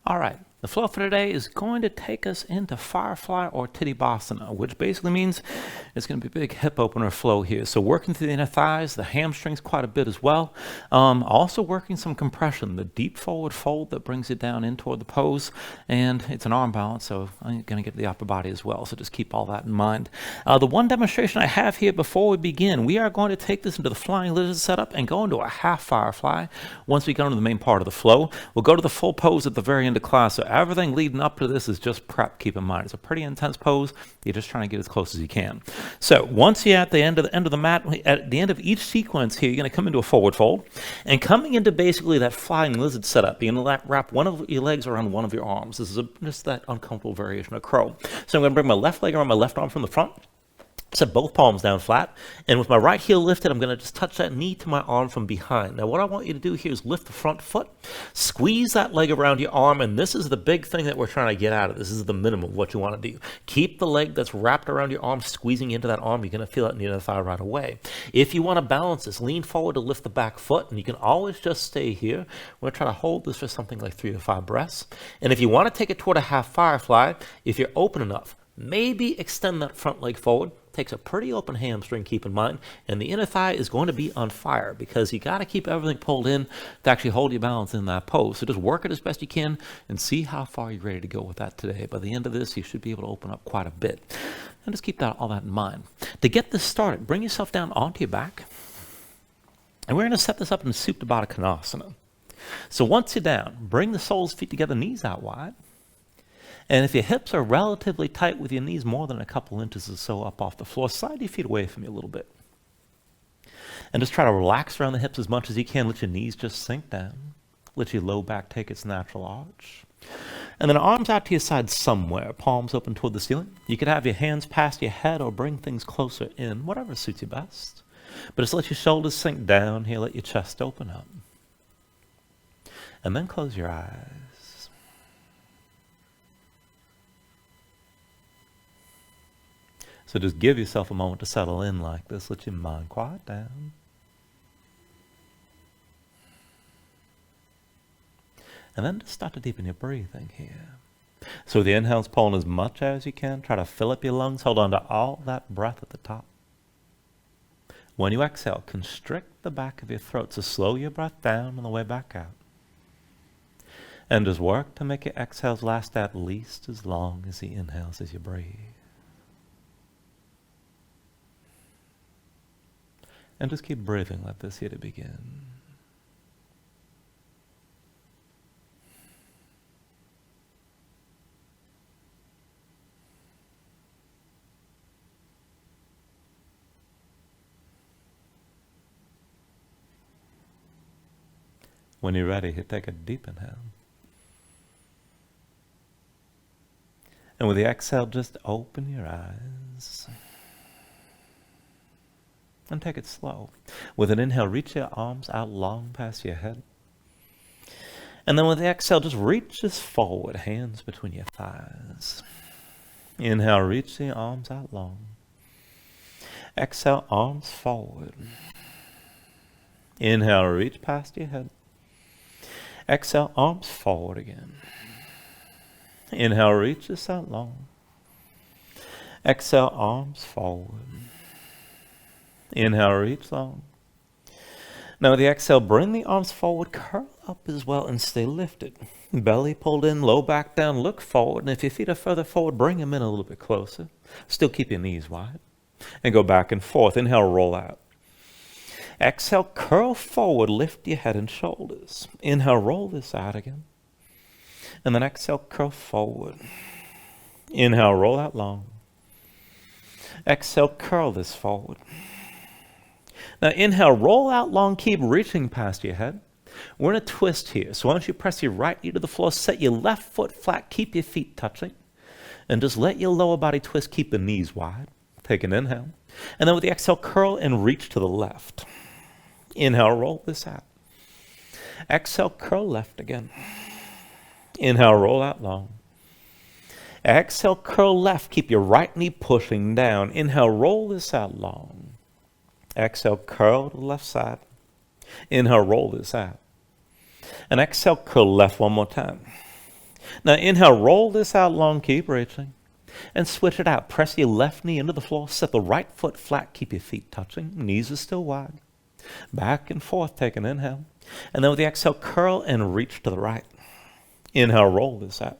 All right, the flow for today is going to take us into Firefly or Tittibhasana, which basically means it's going to be a big hip opener flow here. So working through the inner thighs, the hamstrings quite a bit as well. Also working some compression, the deep forward fold that brings it down in toward the pose. And it's an arm balance, so I'm going to get the upper body as well. So just keep all that in mind. The one demonstration I have here before we begin, we are going to take this into the flying lizard setup and go into a half Firefly. Once we go into the main part of the flow, we'll go to the full pose at the very end of class. So everything leading up to this is just prep, keep in mind. It's a pretty intense pose. You're just trying to get as close as you can. So once you're at the end of the mat, at the end of each sequence here, you're going to come into a forward fold. And coming into basically that flying lizard setup, you're going to wrap one of your legs around one of your arms. This is just that uncomfortable variation of crow. So I'm going to bring my left leg around my left arm from the front. Set both palms down flat, and with my right heel lifted, I'm going to just touch that knee to my arm from behind. Now what I want you to do here is lift the front foot, squeeze that leg around your arm, and this is the big thing that we're trying to get out of. This is the minimum of what you want to do. Keep the leg that's wrapped around your arm squeezing into that arm. You're going to feel it in the inner thigh right away. If you want to balance this, lean forward to lift the back foot, and you can always just stay here. We're going to try to hold this for something like 3 to 5 breaths. And if you want to take it toward a half Firefly, if you're open enough, maybe extend that front leg forward. Takes a pretty open hamstring, keep in mind, and the inner thigh is going to be on fire because you got to keep everything pulled in to actually hold your balance in that pose. So just work it as best you can and see how far you're ready to go with that today. By the end of this, you should be able to open up quite a bit. And just keep all that in mind. To get this started, bring yourself down onto your back, and we're going to set this up in Supta Baddha Konasana. So once you're down, bring the soles of feet together, knees out wide. And if your hips are relatively tight with your knees more than a couple inches or so up off the floor, slide your feet away from you a little bit. And just try to relax around the hips as much as you can. Let your knees just sink down. Let your low back take its natural arch. And then arms out to your side somewhere, palms open toward the ceiling. You could have your hands past your head or bring things closer in, whatever suits you best. But just let your shoulders sink down here, let your chest open up. And then close your eyes. So just give yourself a moment to settle in like this. Let your mind quiet down. And then just start to deepen your breathing here. So the inhale's pulling as much as you can. Try to fill up your lungs. Hold on to all that breath at the top. When you exhale, constrict the back of your throat. So slow your breath down on the way back out. And just work to make your exhales last at least as long as the inhales as you breathe. And just keep breathing like this here to begin. When you're ready, you take a deep inhale. And with the exhale, just open your eyes. And take it slow. With an inhale, reach your arms out long past your head. And then with the exhale, just reach this forward, hands between your thighs. Inhale, reach the arms out long. Exhale, arms forward. Inhale, reach past your head. Exhale, arms forward again. Inhale, reach this out long. Exhale, arms forward. Inhale, reach long. Now with the exhale, bring the arms forward, curl up as well, and stay lifted. Belly pulled in, low back down, look forward. And if your feet are further forward, bring them in a little bit closer. Still keep your knees wide. And go back and forth. Inhale, roll out. Exhale, curl forward, lift your head and shoulders. Inhale, roll this out again. And then exhale, curl forward. Inhale, roll out long. Exhale, curl this forward. Now inhale, roll out long, keep reaching past your head. We're in a twist here. So why don't you press your right knee to the floor, set your left foot flat, keep your feet touching. And just let your lower body twist, keep the knees wide. Take an inhale. And then with the exhale, curl and reach to the left. Inhale, roll this out. Exhale, curl left again. Inhale, roll out long. Exhale, curl left. Keep your right knee pushing down. Inhale, roll this out long. Exhale, curl to the left side. Inhale, roll this out. And exhale, curl left one more time. Now inhale, roll this out long, keep reaching. And switch it out. Press your left knee into the floor, set the right foot flat, keep your feet touching, knees are still wide. Back and forth, take an inhale. And then with the exhale, curl and reach to the right. Inhale, roll this out.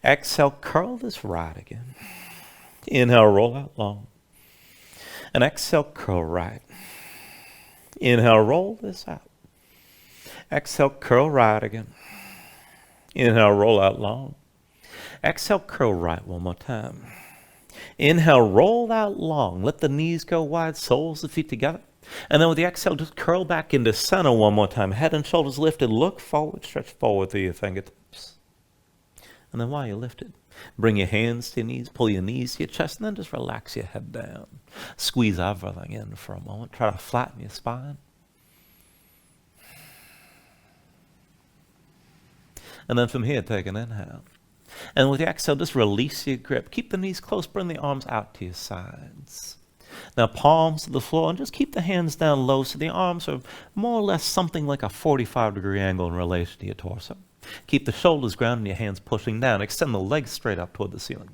Exhale, curl this right again. Inhale, roll out long. And exhale, curl right. Inhale, roll this out. Exhale, curl right again. Inhale, roll out long. Exhale, curl right one more time. Inhale, roll out long. Let the knees go wide, soles of the feet together. And then with the exhale, just curl back into center one more time. Head and shoulders lifted. Look forward, stretch forward through your fingertips. And then while you're lifted, bring your hands to your knees, pull your knees to your chest, and then just relax your head down. Squeeze everything in for a moment. Try to flatten your spine. And then from here, take an inhale. And with the exhale, just release your grip. Keep the knees close, bring the arms out to your sides. Now palms to the floor, and just keep the hands down low so the arms are more or less something like a 45-degree angle in relation to your torso. Keep the shoulders grounded and your hands pushing down. Extend the legs straight up toward the ceiling,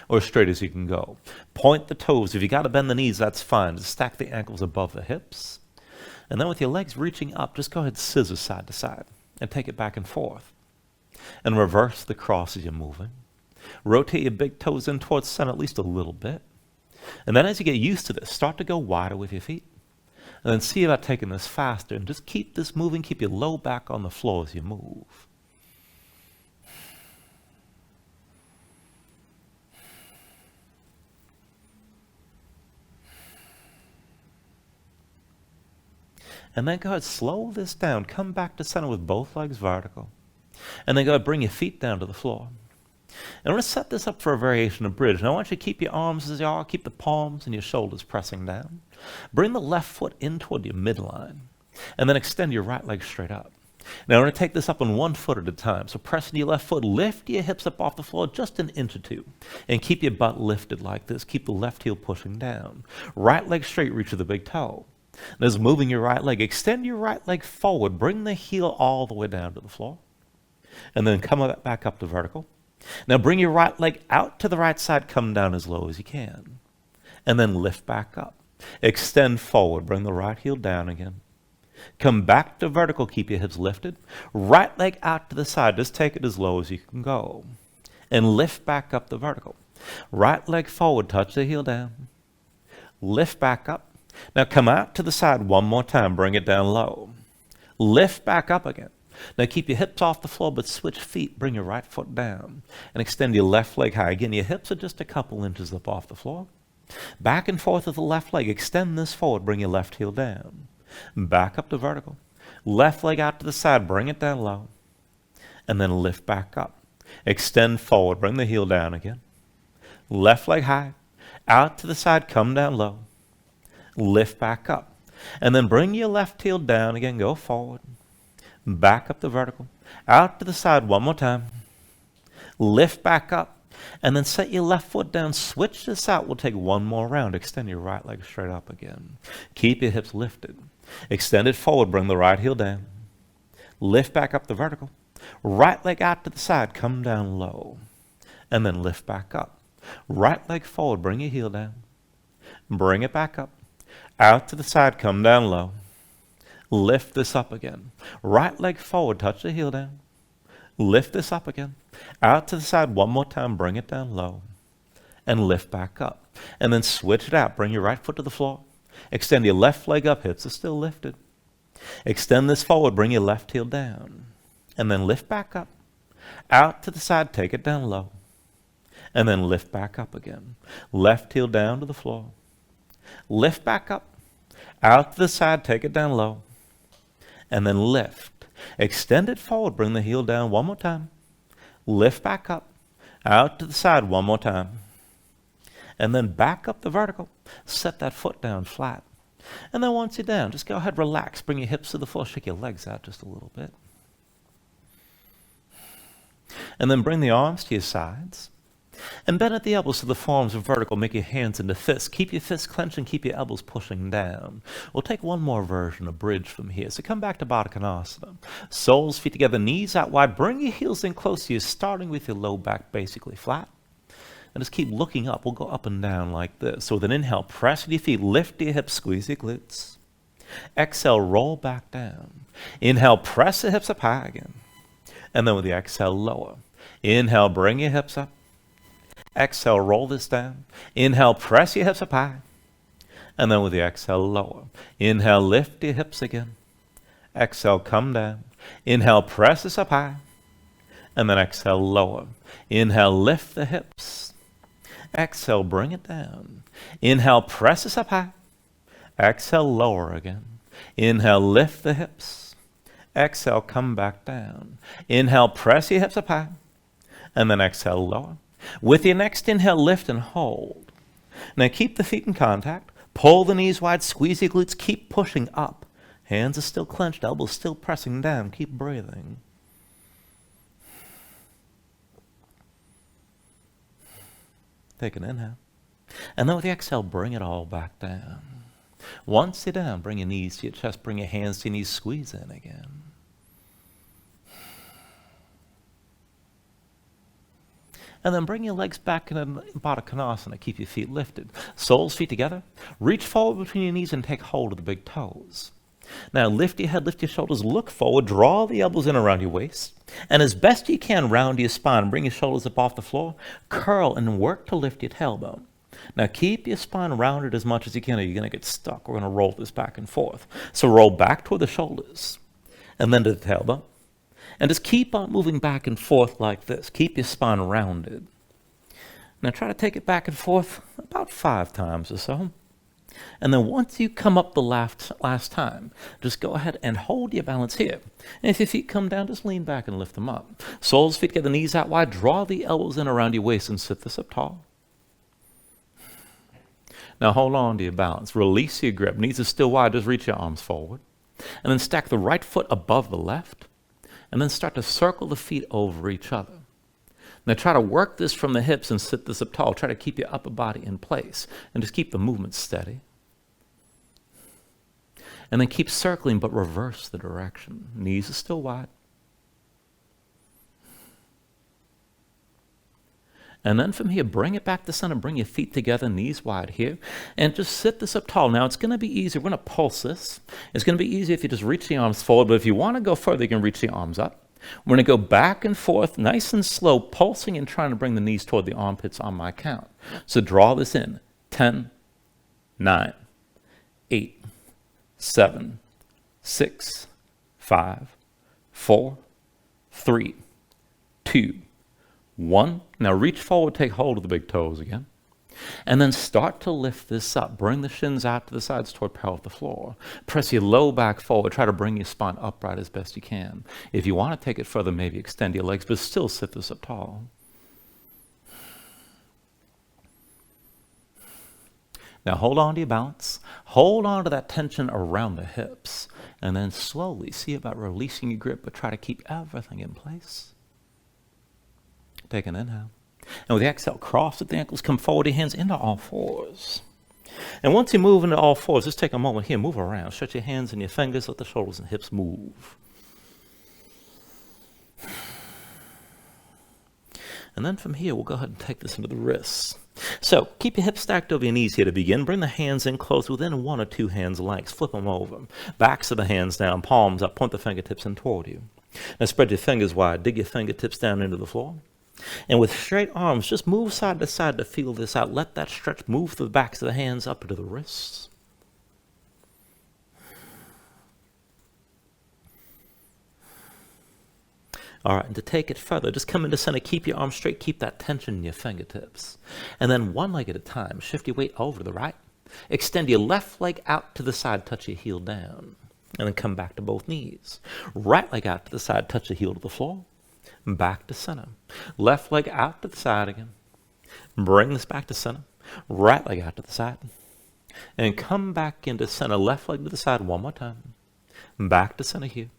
or as straight as you can go. Point the toes. If you got to bend the knees, that's fine. Just stack the ankles above the hips. And then with your legs reaching up, just go ahead and scissor side to side and take it back and forth. And reverse the cross as you're moving. Rotate your big toes in towards center at least a little bit. And then as you get used to this, start to go wider with your feet. And then see about taking this faster. And just keep this moving. Keep your low back on the floor as you move. And then go ahead, slow this down. Come back to center with both legs vertical. And then go ahead, bring your feet down to the floor. And I'm going to set this up for a variation of bridge. And I want you to keep your arms as they are. Keep the palms and your shoulders pressing down. Bring the left foot in toward your midline. And then extend your right leg straight up. Now I'm going to take this up on 1 foot at a time. So press into your left foot. Lift your hips up off the floor just an inch or two. And keep your butt lifted like this. Keep the left heel pushing down. Right leg straight, reach to the big toe. And as moving your right leg, extend your right leg forward. Bring the heel all the way down to the floor. And then come back up to vertical. Now bring your right leg out to the right side, come down as low as you can. And then lift back up. Extend forward, bring the right heel down again. Come back to vertical, keep your hips lifted. Right leg out to the side, just take it as low as you can go. And lift back up to vertical. Right leg forward, touch the heel down. Lift back up. Now come out to the side one more time, bring it down low. Lift back up again. Now keep your hips off the floor, but switch feet. Bring your right foot down and extend your left leg high. Again, your hips are just a couple inches up off the floor. Back and forth with the left leg. Extend this forward. Bring your left heel down. Back up to vertical. Left leg out to the side. Bring it down low. And then lift back up. Extend forward. Bring the heel down again. Left leg high. Out to the side. Come down low. Lift back up. And then bring your left heel down again. Go forward. Back up to vertical. Out to the side one more time. Lift back up. And then set your left foot down. Switch this out. We'll take one more round. Extend your right leg straight up again. Keep your hips lifted. Extend it forward. Bring the right heel down. Lift back up to vertical. Right leg out to the side. Come down low. And then lift back up. Right leg forward. Bring your heel down. Bring it back up. Out to the side. Come down low. Lift this up again. Right leg forward, touch the heel down. Lift this up again. Out to the side one more time, bring it down low. And lift back up. And then switch it out. Bring your right foot to the floor. Extend your left leg up, hips are still lifted. Extend this forward, bring your left heel down. And then lift back up. Out to the side, take it down low. And then lift back up again. Left heel down to the floor. Lift back up. Out to the side, take it down low. And then lift. Extend it forward. Bring the heel down one more time. Lift back up. Out to the side one more time. And then back up the vertical. Set that foot down flat. And then once you're down, just go ahead, relax. Bring your hips to the floor. Shake your legs out just a little bit. And then bring the arms to your sides. And bend at the elbows so the forearms are vertical. Make your hands into fists. Keep your fists clenched and keep your elbows pushing down. We'll take one more version, a bridge from here. So come back to Baddha Konasana. Soles, feet together, knees out wide. Bring your heels in close to you, starting with your low back basically flat. And just keep looking up. We'll go up and down like this. So with an inhale, press with your feet, lift your hips, squeeze your glutes. Exhale, roll back down. Inhale, press the hips up high again. And then with the exhale, lower. Inhale, bring your hips up. Exhale, roll this down. Inhale, press your hips up high. And then with the exhale, lower. Inhale, lift your hips again. Exhale, come down. Inhale, press this up high. And then exhale, lower. Inhale, lift the hips. Exhale, bring it down. Inhale, press this up high. Exhale, lower again. Inhale, lift the hips. Exhale, come back down. Inhale, press your hips up high. And then exhale, lower. With your next inhale, lift and hold. Now keep the feet in contact. Pull the knees wide, squeeze your glutes, keep pushing up. Hands are still clenched, elbows still pressing down. Keep breathing. Take an inhale. And then with the exhale, bring it all back down. Once you're down, bring your knees to your chest, bring your hands to your knees, squeeze in again. And then bring your legs back in Baddha Konasana. Keep your feet lifted. Soles, feet together. Reach forward between your knees and take hold of the big toes. Now lift your head, lift your shoulders, look forward, draw the elbows in around your waist. And as best you can, round your spine. Bring your shoulders up off the floor. Curl and work to lift your tailbone. Now keep your spine rounded as much as you can or you're going to get stuck. We're going to roll this back and forth. So roll back toward the shoulders and then to the tailbone. And just keep on moving back and forth like this. Keep your spine rounded. Now try to take it back and forth about 5 times or so. And then once you come up the last time, just go ahead and hold your balance here. And if your feet come down, just lean back and lift them up. Soles, feet together, knees out wide. Draw the elbows in around your waist and sit this up tall. Now hold on to your balance. Release your grip. Knees are still wide. Just reach your arms forward. And then stack the right foot above the left. And then start to circle the feet over each other. Now try to work this from the hips and sit this up tall. Try to keep your upper body in place. And just keep the movement steady. And then keep circling, but reverse the direction. Knees are still wide. And then from here, bring it back to center. Bring your feet together, knees wide here. And just sit this up tall. Now, it's going to be easier. We're going to pulse this. It's going to be easier if you just reach the arms forward. But if you want to go further, you can reach the arms up. We're going to go back and forth, nice and slow, pulsing and trying to bring the knees toward the armpits on my count. So draw this in. 10, 9, 8, 7, 6, 5, 4, 3, 2, 1. Now reach forward, take hold of the big toes again. And then start to lift this up. Bring the shins out to the sides toward parallel with the floor. Press your low back forward. Try to bring your spine upright as best you can. If you want to take it further, maybe extend your legs, but still sit this up tall. Now hold on to your balance. Hold on to that tension around the hips. And then slowly see about releasing your grip, but try to keep everything in place. Take an inhale. And with the exhale, cross at the ankles, come forward, your hands into all fours. And once you move into all fours, just take a moment here, move around. Stretch your hands and your fingers, let the shoulders and hips move. And then from here, we'll go ahead and take this into the wrists. So keep your hips stacked over your knees here to begin. Bring the hands in close within 1 or 2 hands lengths. Flip them over. Backs of the hands down, palms up, point the fingertips in toward you. Now spread your fingers wide. Dig your fingertips down into the floor. And with straight arms, just move side to side to feel this out. Let that stretch move the backs of the hands up into the wrists. All right, and to take it further, just come into center, keep your arms straight, keep that tension in your fingertips. And then one leg at a time, shift your weight over to the right. Extend your left leg out to the side, touch your heel down. And then come back to both knees. Right leg out to the side, touch the heel to the floor. Back to center. Left leg out to the side again. Bring this back to center. Right leg out to the side. And come back into center. Left leg to the side one more time. Back to center here.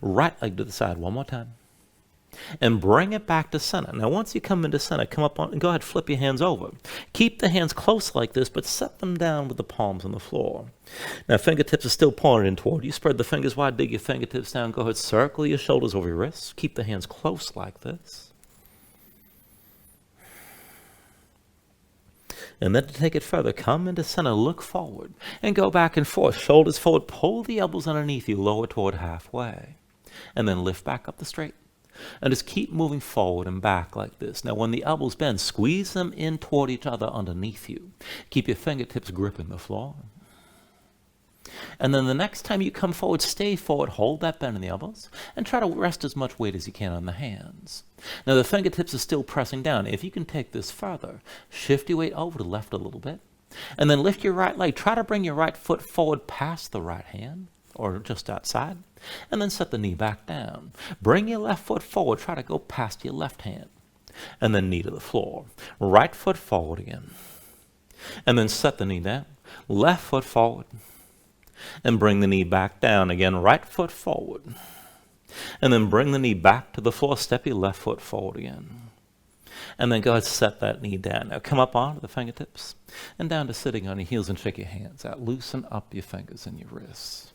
Right leg to the side one more time. and bring it back to center. Now, once you come into center, come up on and go ahead, flip your hands over. Keep the hands close like this, but set them down with the palms on the floor. Now, fingertips are still pointed in toward you. Spread the fingers wide, dig your fingertips down. Go ahead, circle your shoulders over your wrists. Keep the hands close like this. And then to take it further, come into center, look forward, and go back and forth. Shoulders forward, pull the elbows underneath you, lower toward halfway. And then lift back up the straight. And just keep moving forward and back like this. Now, when the elbows bend, squeeze them in toward each other underneath you. Keep your fingertips gripping the floor. And then the next time you come forward, stay forward, hold that bend in the elbows, and try to rest as much weight as you can on the hands. Now, the fingertips are still pressing down. If you can take this further, shift your weight over to the left a little bit, and then lift your right leg. Try to bring your right foot forward past the right hand, or just outside, and then set the knee back down. Bring your left foot forward. Try to go past your left hand, and then knee to the floor. Right foot forward again, and then set the knee down. Left foot forward, and bring the knee back down again. Right foot forward, and then bring the knee back to the floor. Step your left foot forward again, and then go ahead and set that knee down. Now come up onto the fingertips and down to sitting on your heels and shake your hands out. Loosen up your fingers and your wrists.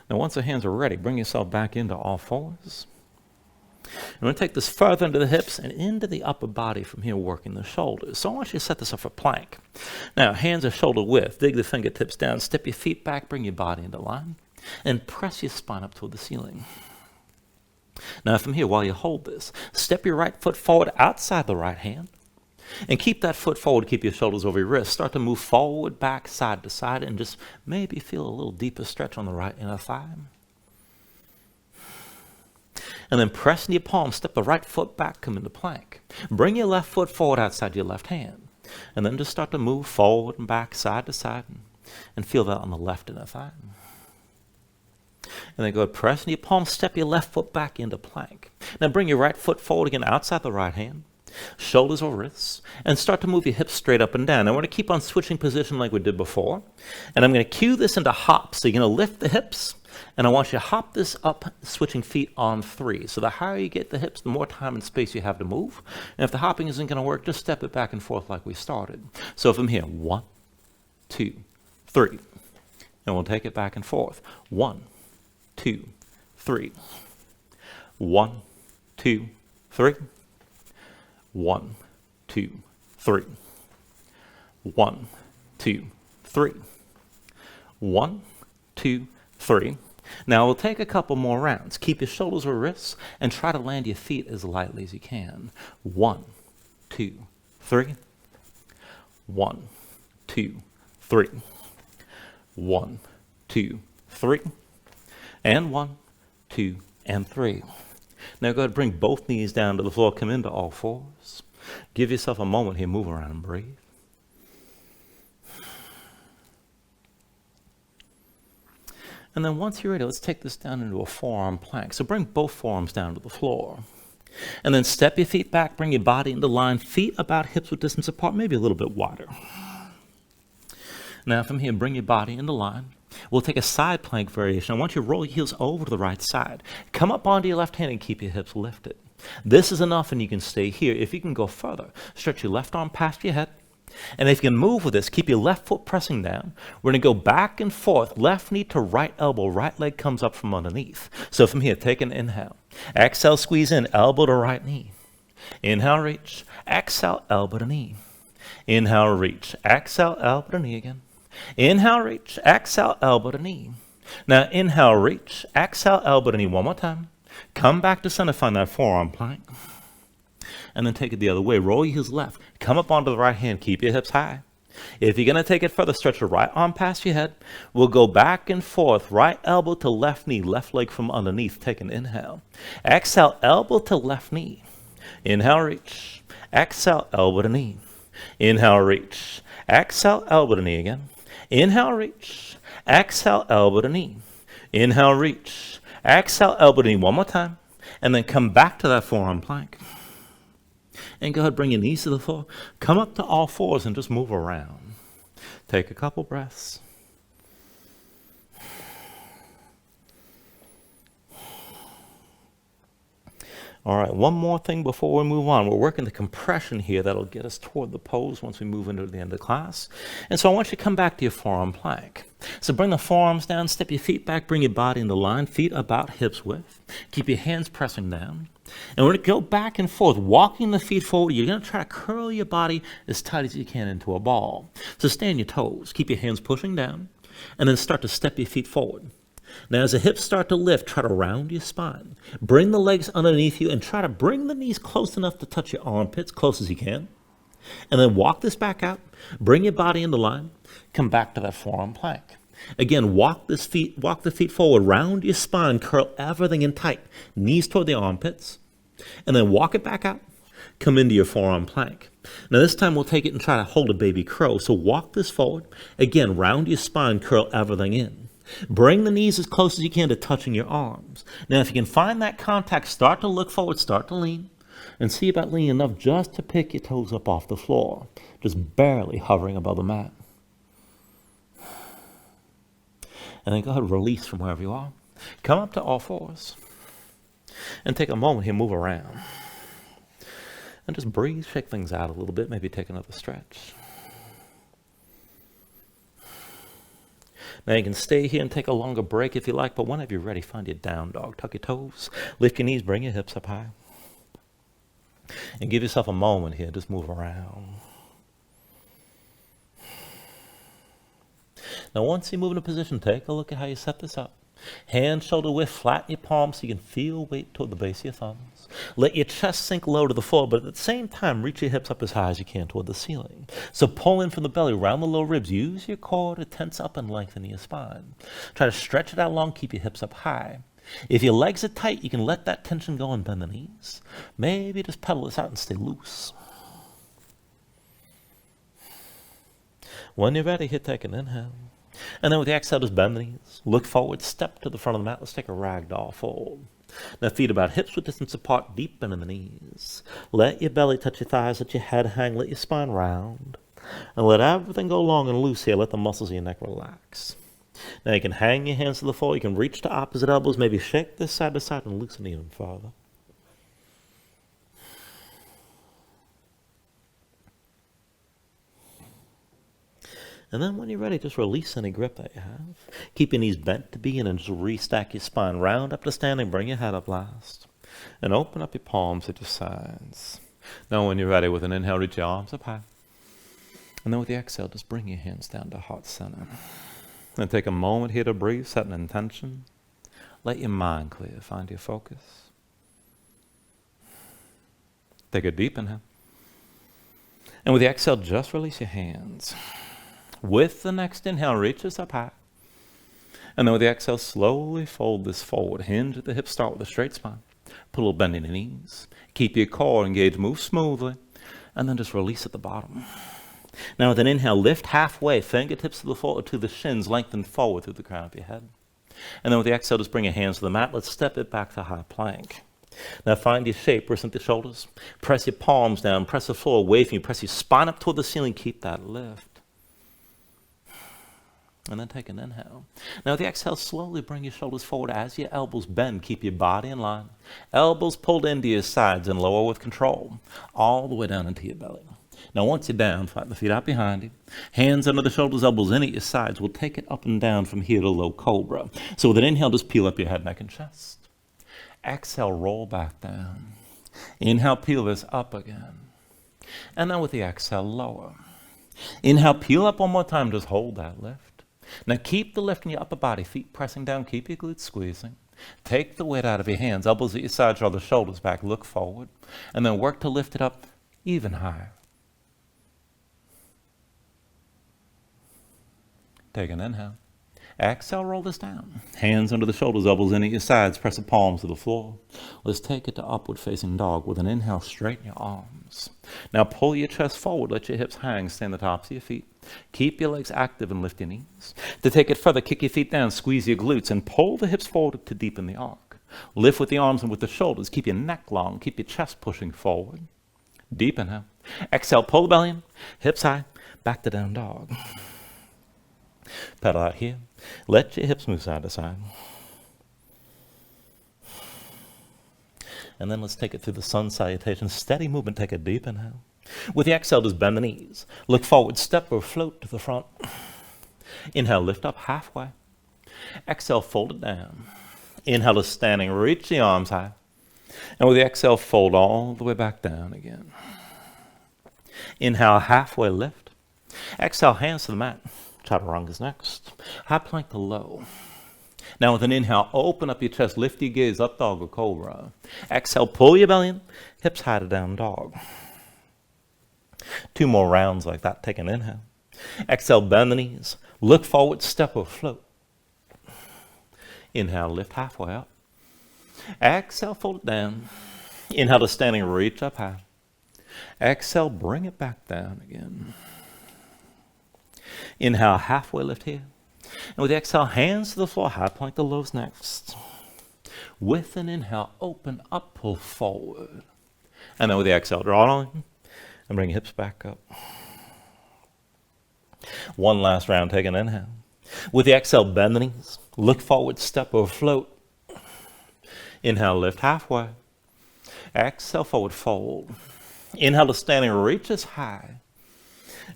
Now, once the hands are ready, bring yourself back into all fours. I'm going to take this further into the hips and into the upper body from here, working the shoulders. So I want you to set this up for plank. Now, hands are shoulder width. Dig the fingertips down. Step your feet back. Bring your body into line. And press your spine up toward the ceiling. Now, from here, while you hold this, step your right foot forward outside the right hand. And keep that foot forward, keep your shoulders over your wrists. Start to move forward, back, side to side, and just maybe feel a little deeper stretch on the right inner thigh. And then press in your palms, step the right foot back, come into plank. Bring your left foot forward outside your left hand. And then just start to move forward and back, side to side, and feel that on the left inner thigh. And then go ahead, press in your palms, step your left foot back into plank. Now bring your right foot forward again outside the right hand. Shoulders or wrists, and start to move your hips straight up and down. I want to keep on switching position like we did before, and I'm going to cue this into hops. So you're going to lift the hips, and I want you to hop this up, switching feet on 3. So the higher you get the hips, the more time and space you have to move. And if the hopping isn't going to work, just step it back and forth like we started. So from here, 1, 2, 3, and we'll take it back and forth. 1, 2, 3, 1, 2, 3. 1, 2, 3. 1, 2, 3. 1, 2, 3. Now we'll take a couple more rounds. Keep your shoulders or wrists and try to land your feet as lightly as you can. 1, 2, 3. 1, 2, 3. 1, 2, 3. And 1, 2, and 3. Now go ahead and bring both knees down to the floor. Come into all fours. Give yourself a moment here. Move around and breathe. And then once you're ready, let's take this down into a forearm plank. So bring both forearms down to the floor. And then step your feet back. Bring your body into line. Feet about hips width distance apart, maybe a little bit wider. Now from here, bring your body into line. We'll take a side plank variation. I want you to roll your heels over to the right side. Come up onto your left hand and keep your hips lifted. This is enough, and you can stay here. If you can go further, stretch your left arm past your head. And if you can move with this, keep your left foot pressing down. We're going to go back and forth, left knee to right elbow. Right leg comes up from underneath. So from here, take an inhale. Exhale, squeeze in, elbow to right knee. Inhale, reach. Exhale, elbow to knee. Inhale, reach. Exhale, elbow to knee again. Inhale, reach, exhale, elbow to knee. Now inhale, reach, exhale, elbow to knee. One more time. Come back to center, find that forearm plank. And then take it the other way. Roll your heels left. Come up onto the right hand. Keep your hips high. If you're going to take it further, stretch your right arm past your head. We'll go back and forth. Right elbow to left knee. Left leg from underneath. Take an inhale. Exhale, elbow to left knee. Inhale, reach. Exhale, elbow to knee. Inhale, reach. Exhale, elbow to knee again. Inhale, reach. Exhale, elbow to knee. Inhale, reach. Exhale, elbow to knee. One more time. And then come back to that forearm plank. And go ahead, bring your knees to the floor. Come up to all fours and just move around. Take a couple breaths. All right, one more thing before we move on. We're working the compression here that'll get us toward the pose once we move into the end of class. And so I want you to come back to your forearm plank. So bring the forearms down, step your feet back, bring your body into line, feet about hips width. Keep your hands pressing down. And we're going to go back and forth, walking the feet forward. You're going to try to curl your body as tight as you can into a ball. So stay on your toes. Keep your hands pushing down, and then start to step your feet forward. Now, as the hips start to lift, try to round your spine. Bring the legs underneath you and try to bring the knees close enough to touch your armpits, close as you can. And then walk this back out. Bring your body into line. Come back to that forearm plank. Again, walk the feet forward, round your spine, curl everything in tight. Knees toward the armpits. And then walk it back out. Come into your forearm plank. Now this time we'll take it and try to hold a baby crow. So walk this forward. Again, round your spine, curl everything in. Bring the knees as close as you can to touching your arms. Now, if you can find that contact, start to look forward, start to lean, and see about leaning enough just to pick your toes up off the floor, just barely hovering above the mat. And then go ahead and release from wherever you are. Come up to all fours, and take a moment here, move around. And just breathe, shake things out a little bit, maybe take another stretch. Now you can stay here and take a longer break if you like, but whenever you're ready, find your down dog. Tuck your toes, lift your knees, bring your hips up high. And give yourself a moment here, just move around. Now once you move into position, take a look at how you set this up. Hands shoulder width, flatten your palms so you can feel weight toward the base of your thumbs. Let your chest sink low to the floor, but at the same time, reach your hips up as high as you can toward the ceiling. So pull in from the belly, round the lower ribs. Use your core to tense up and lengthen your spine. Try to stretch it out long, keep your hips up high. If your legs are tight, you can let that tension go and bend the knees. Maybe just pedal this out and stay loose. When you're ready, here, take an inhale. And then with the exhale, just bend the knees. Look forward, step to the front of the mat. Let's take a ragdoll fold. Now feet about hips width distance apart, deep bend in the knees. Let your belly touch your thighs, let your head hang, let your spine round. And let everything go long and loose here. Let the muscles of your neck relax. Now you can hang your hands to the floor. You can reach to opposite elbows. Maybe shake this side to side and loosen even further. And then when you're ready, just release any grip that you have. Keep your knees bent to begin and just restack your spine. Round up to standing, bring your head up last. And open up your palms at your sides. Now when you're ready, with an inhale, reach your arms up high. And then with the exhale, just bring your hands down to heart center. And take a moment here to breathe, set an intention. Let your mind clear, find your focus. Take a deep inhale. And with the exhale, just release your hands. With the next inhale, reach this up high. And then with the exhale, slowly fold this forward. Hinge at the hips, start with a straight spine. Put a little bend in the knees. Keep your core engaged, move smoothly. And then just release at the bottom. Now with an inhale, lift halfway, fingertips to the floor, to the shins, lengthen forward through the crown of your head. And then with the exhale, just bring your hands to the mat. Let's step it back to high plank. Now find your shape, wrist at the shoulders. Press your palms down, press the floor away from you. Press your spine up toward the ceiling, keep that lift. And then take an inhale. Now with the exhale, slowly bring your shoulders forward as your elbows bend. Keep your body in line. Elbows pulled into your sides and lower with control. All the way down into your belly. Now once you're down, flatten the feet out behind you. Hands under the shoulders, elbows in at your sides. We'll take it up and down from here to low cobra. So with an inhale, just peel up your head, neck, and chest. Exhale, roll back down. Inhale, peel this up again. And then with the exhale, lower. Inhale, peel up one more time. Just hold that lift. Now keep the lift in your upper body, feet pressing down, keep your glutes squeezing. Take the weight out of your hands, elbows at your sides, draw the shoulders back, look forward, and then work to lift it up even higher. Take an inhale. Exhale, roll this down. Hands under the shoulders, elbows in at your sides, press the palms to the floor. Let's take it to upward facing dog. With an inhale, straighten your arms. Now pull your chest forward, let your hips hang, stay on the tops of your feet. Keep your legs active and lift your knees. To take it further, kick your feet down, squeeze your glutes, and pull the hips forward to deepen the arc. Lift with the arms and with the shoulders. Keep your neck long, keep your chest pushing forward. Deep inhale. Exhale, pull the belly in, hips high, back to down dog. Pedal out here. Let your hips move side to side. And then let's take it through the sun salutation. Steady movement, take a deep inhale. With the exhale, just bend the knees. Look forward, step or float to the front. Inhale, lift up halfway. Exhale, fold it down. Inhale to standing, reach the arms high. And with the exhale, fold all the way back down again. Inhale, halfway lift. Exhale, hands to the mat. Chaturanga's next. High plank to low. Now with an inhale, open up your chest, lift your gaze, up dog or cobra. Exhale, pull your belly in, hips high to down dog. 2 more rounds like that. Take an inhale. Exhale, bend the knees. Look forward, step or float. Inhale, lift halfway up. Exhale, fold it down. Inhale to standing, reach up high. Exhale, bring it back down again. Inhale, halfway lift here. And with the exhale, hands to the floor, high plank the lows next. With an inhale, open up, pull forward. And then with the exhale, draw it on and bring your hips back up. 1 last round, take an inhale. With the exhale, bend the knees. Look forward, step or float. Inhale, lift halfway. Exhale, forward fold. Inhale to standing, reach as high.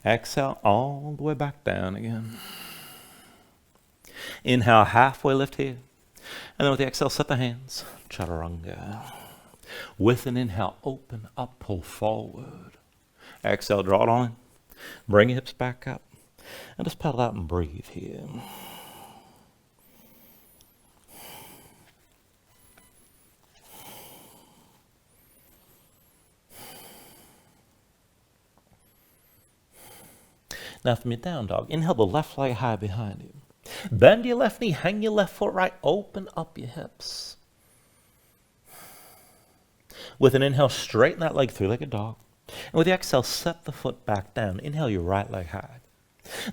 Exhale, all the way back down again. Inhale, halfway lift here. And then with the exhale, set the hands. Chaturanga. With an inhale, open up, pull forward. Exhale, draw it on. Bring your hips back up. And just pedal out and breathe here. Now from your down dog, inhale the left leg high behind you. Bend your left knee, hang your left foot right, open up your hips. With an inhale, straighten that leg through like a dog. And with the exhale, set the foot back down. Inhale your right leg high.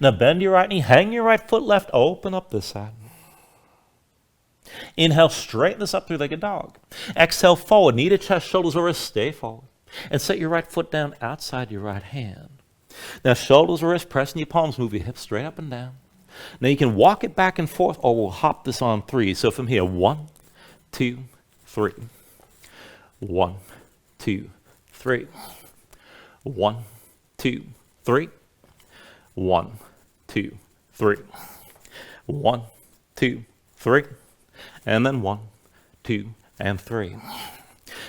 Now bend your right knee, hang your right foot left, open up this side. Inhale, straighten this up through like a dog. Exhale, forward, knee to chest, shoulders or wrists, stay forward. And set your right foot down outside your right hand. Now shoulders or wrists, pressing your palms, move your hips straight up and down. Now you can walk it back and forth or we'll hop this on 3. So from here, 1, 2, 3. 1, 2, 3. 1, 2, 3. 1, 2, 3. 1, 2, 3. And then 1, 2, and 3.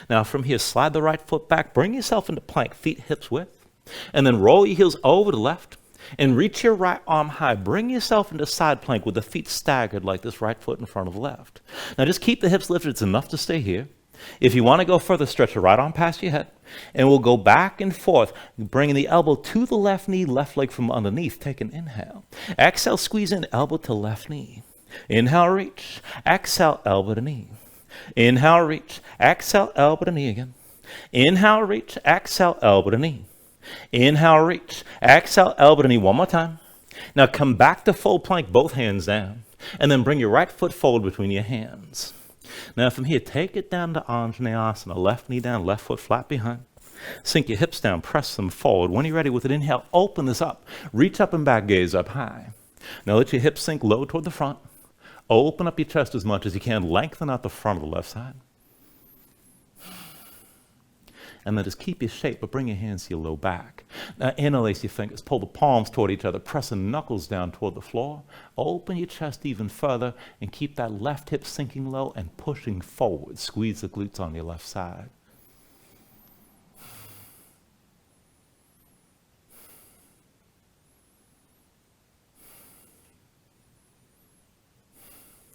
Now from here, slide the right foot back, bring yourself into plank, feet hips width. And then roll your heels over to the left and reach your right arm high. Bring yourself into side plank with the feet staggered like this, right foot in front of the left. Now just keep the hips lifted. It's enough to stay here. If you want to go further, stretch your right arm past your head. And we'll go back and forth, bringing the elbow to the left knee, left leg from underneath. Take an inhale. Exhale, squeeze in, elbow to left knee. Inhale, reach. Exhale, elbow to knee. Inhale, reach. Exhale, elbow to knee again. Inhale, reach. Exhale, elbow to knee. Inhale, reach. Exhale, elbow to knee. One more time. Now come back to full plank, both hands down. And then bring your right foot forward between your hands. Now from here, take it down to Anjaneyasana. Left knee down, left foot flat behind. Sink your hips down, press them forward. When you're ready with an inhale, open this up. Reach up and back, gaze up high. Now let your hips sink low toward the front. Open up your chest as much as you can. Lengthen out the front of the left side. And then just keep your shape, but bring your hands to your low back. Now interlace your fingers, pull the palms toward each other, press the knuckles down toward the floor. Open your chest even further and keep that left hip sinking low and pushing forward. Squeeze the glutes on your left side.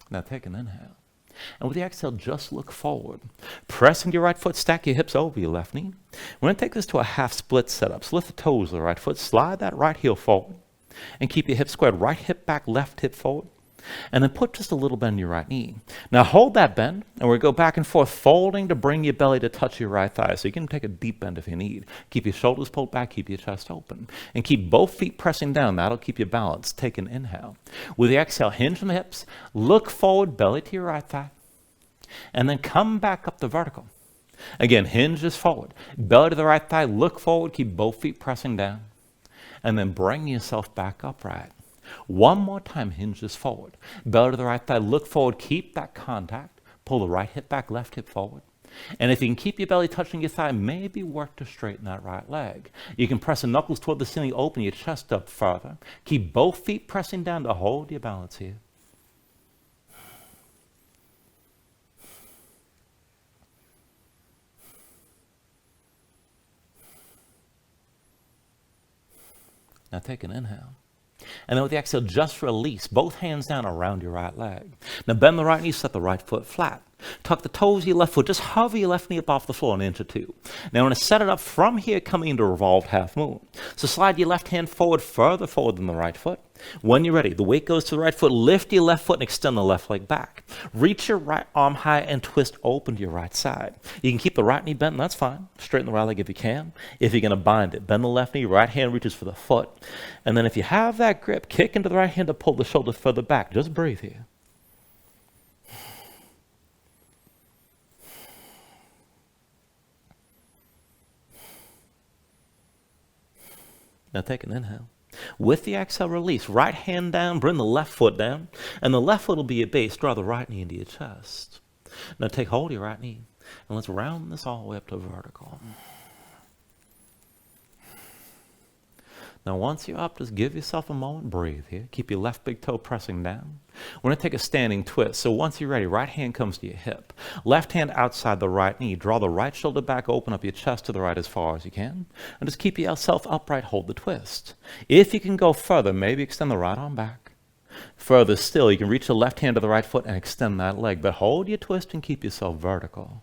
Now take an inhale. And with the exhale, just look forward. Press into your right foot, stack your hips over your left knee. We're going to take this to a half split setup. So lift the toes of the right foot, slide that right heel forward, and keep your hips squared. Right hip back, left hip forward. And then put just a little bend in your right knee. Now hold that bend, and we'll go back and forth, folding to bring your belly to touch your right thigh. So you can take a deep bend if you need. Keep your shoulders pulled back, keep your chest open. And keep both feet pressing down. That'll keep you balanced. Take an inhale. With the exhale, hinge from the hips. Look forward, belly to your right thigh. And then come back up to vertical. Again, hinge is forward. Belly to the right thigh, look forward, keep both feet pressing down. And then bring yourself back upright. One more time, hinge is forward. Belly to the right thigh, look forward, keep that contact. Pull the right hip back, left hip forward. And if you can keep your belly touching your thigh, maybe work to straighten that right leg. You can press the knuckles toward the ceiling, open your chest up further. Keep both feet pressing down to hold your balance here. Now take an inhale. And then with the exhale, just release both hands down around your right leg. Now bend the right knee, set the right foot flat. Tuck the toes of your left foot, just hover your left knee up off the floor an inch or two. Now I'm going to set it up from here, coming into a revolved half moon. So slide your left hand forward, further forward than the right foot. When you're ready, the weight goes to the right foot, lift your left foot and extend the left leg back. Reach your right arm high and twist open to your right side. You can keep the right knee bent, and that's fine. Straighten the right leg if you can. If you're going to bind it, bend the left knee, right hand reaches for the foot. And then if you have that grip, kick into the right hand to pull the shoulder further back. Just breathe here. Now take an inhale. With the exhale, release. Right hand down, bring the left foot down, and the left foot will be your base. Draw the right knee into your chest. Now take hold of your right knee, and let's round this all the way up to vertical. Now once you're up, just give yourself a moment, breathe here. Keep your left big toe pressing down. We're going to take a standing twist. So once you're ready, right hand comes to your hip. Left hand outside the right knee. Draw the right shoulder back, open up your chest to the right as far as you can. And just keep yourself upright, hold the twist. If you can go further, maybe extend the right arm back. Further still, you can reach the left hand to the right foot and extend that leg. But hold your twist and keep yourself vertical.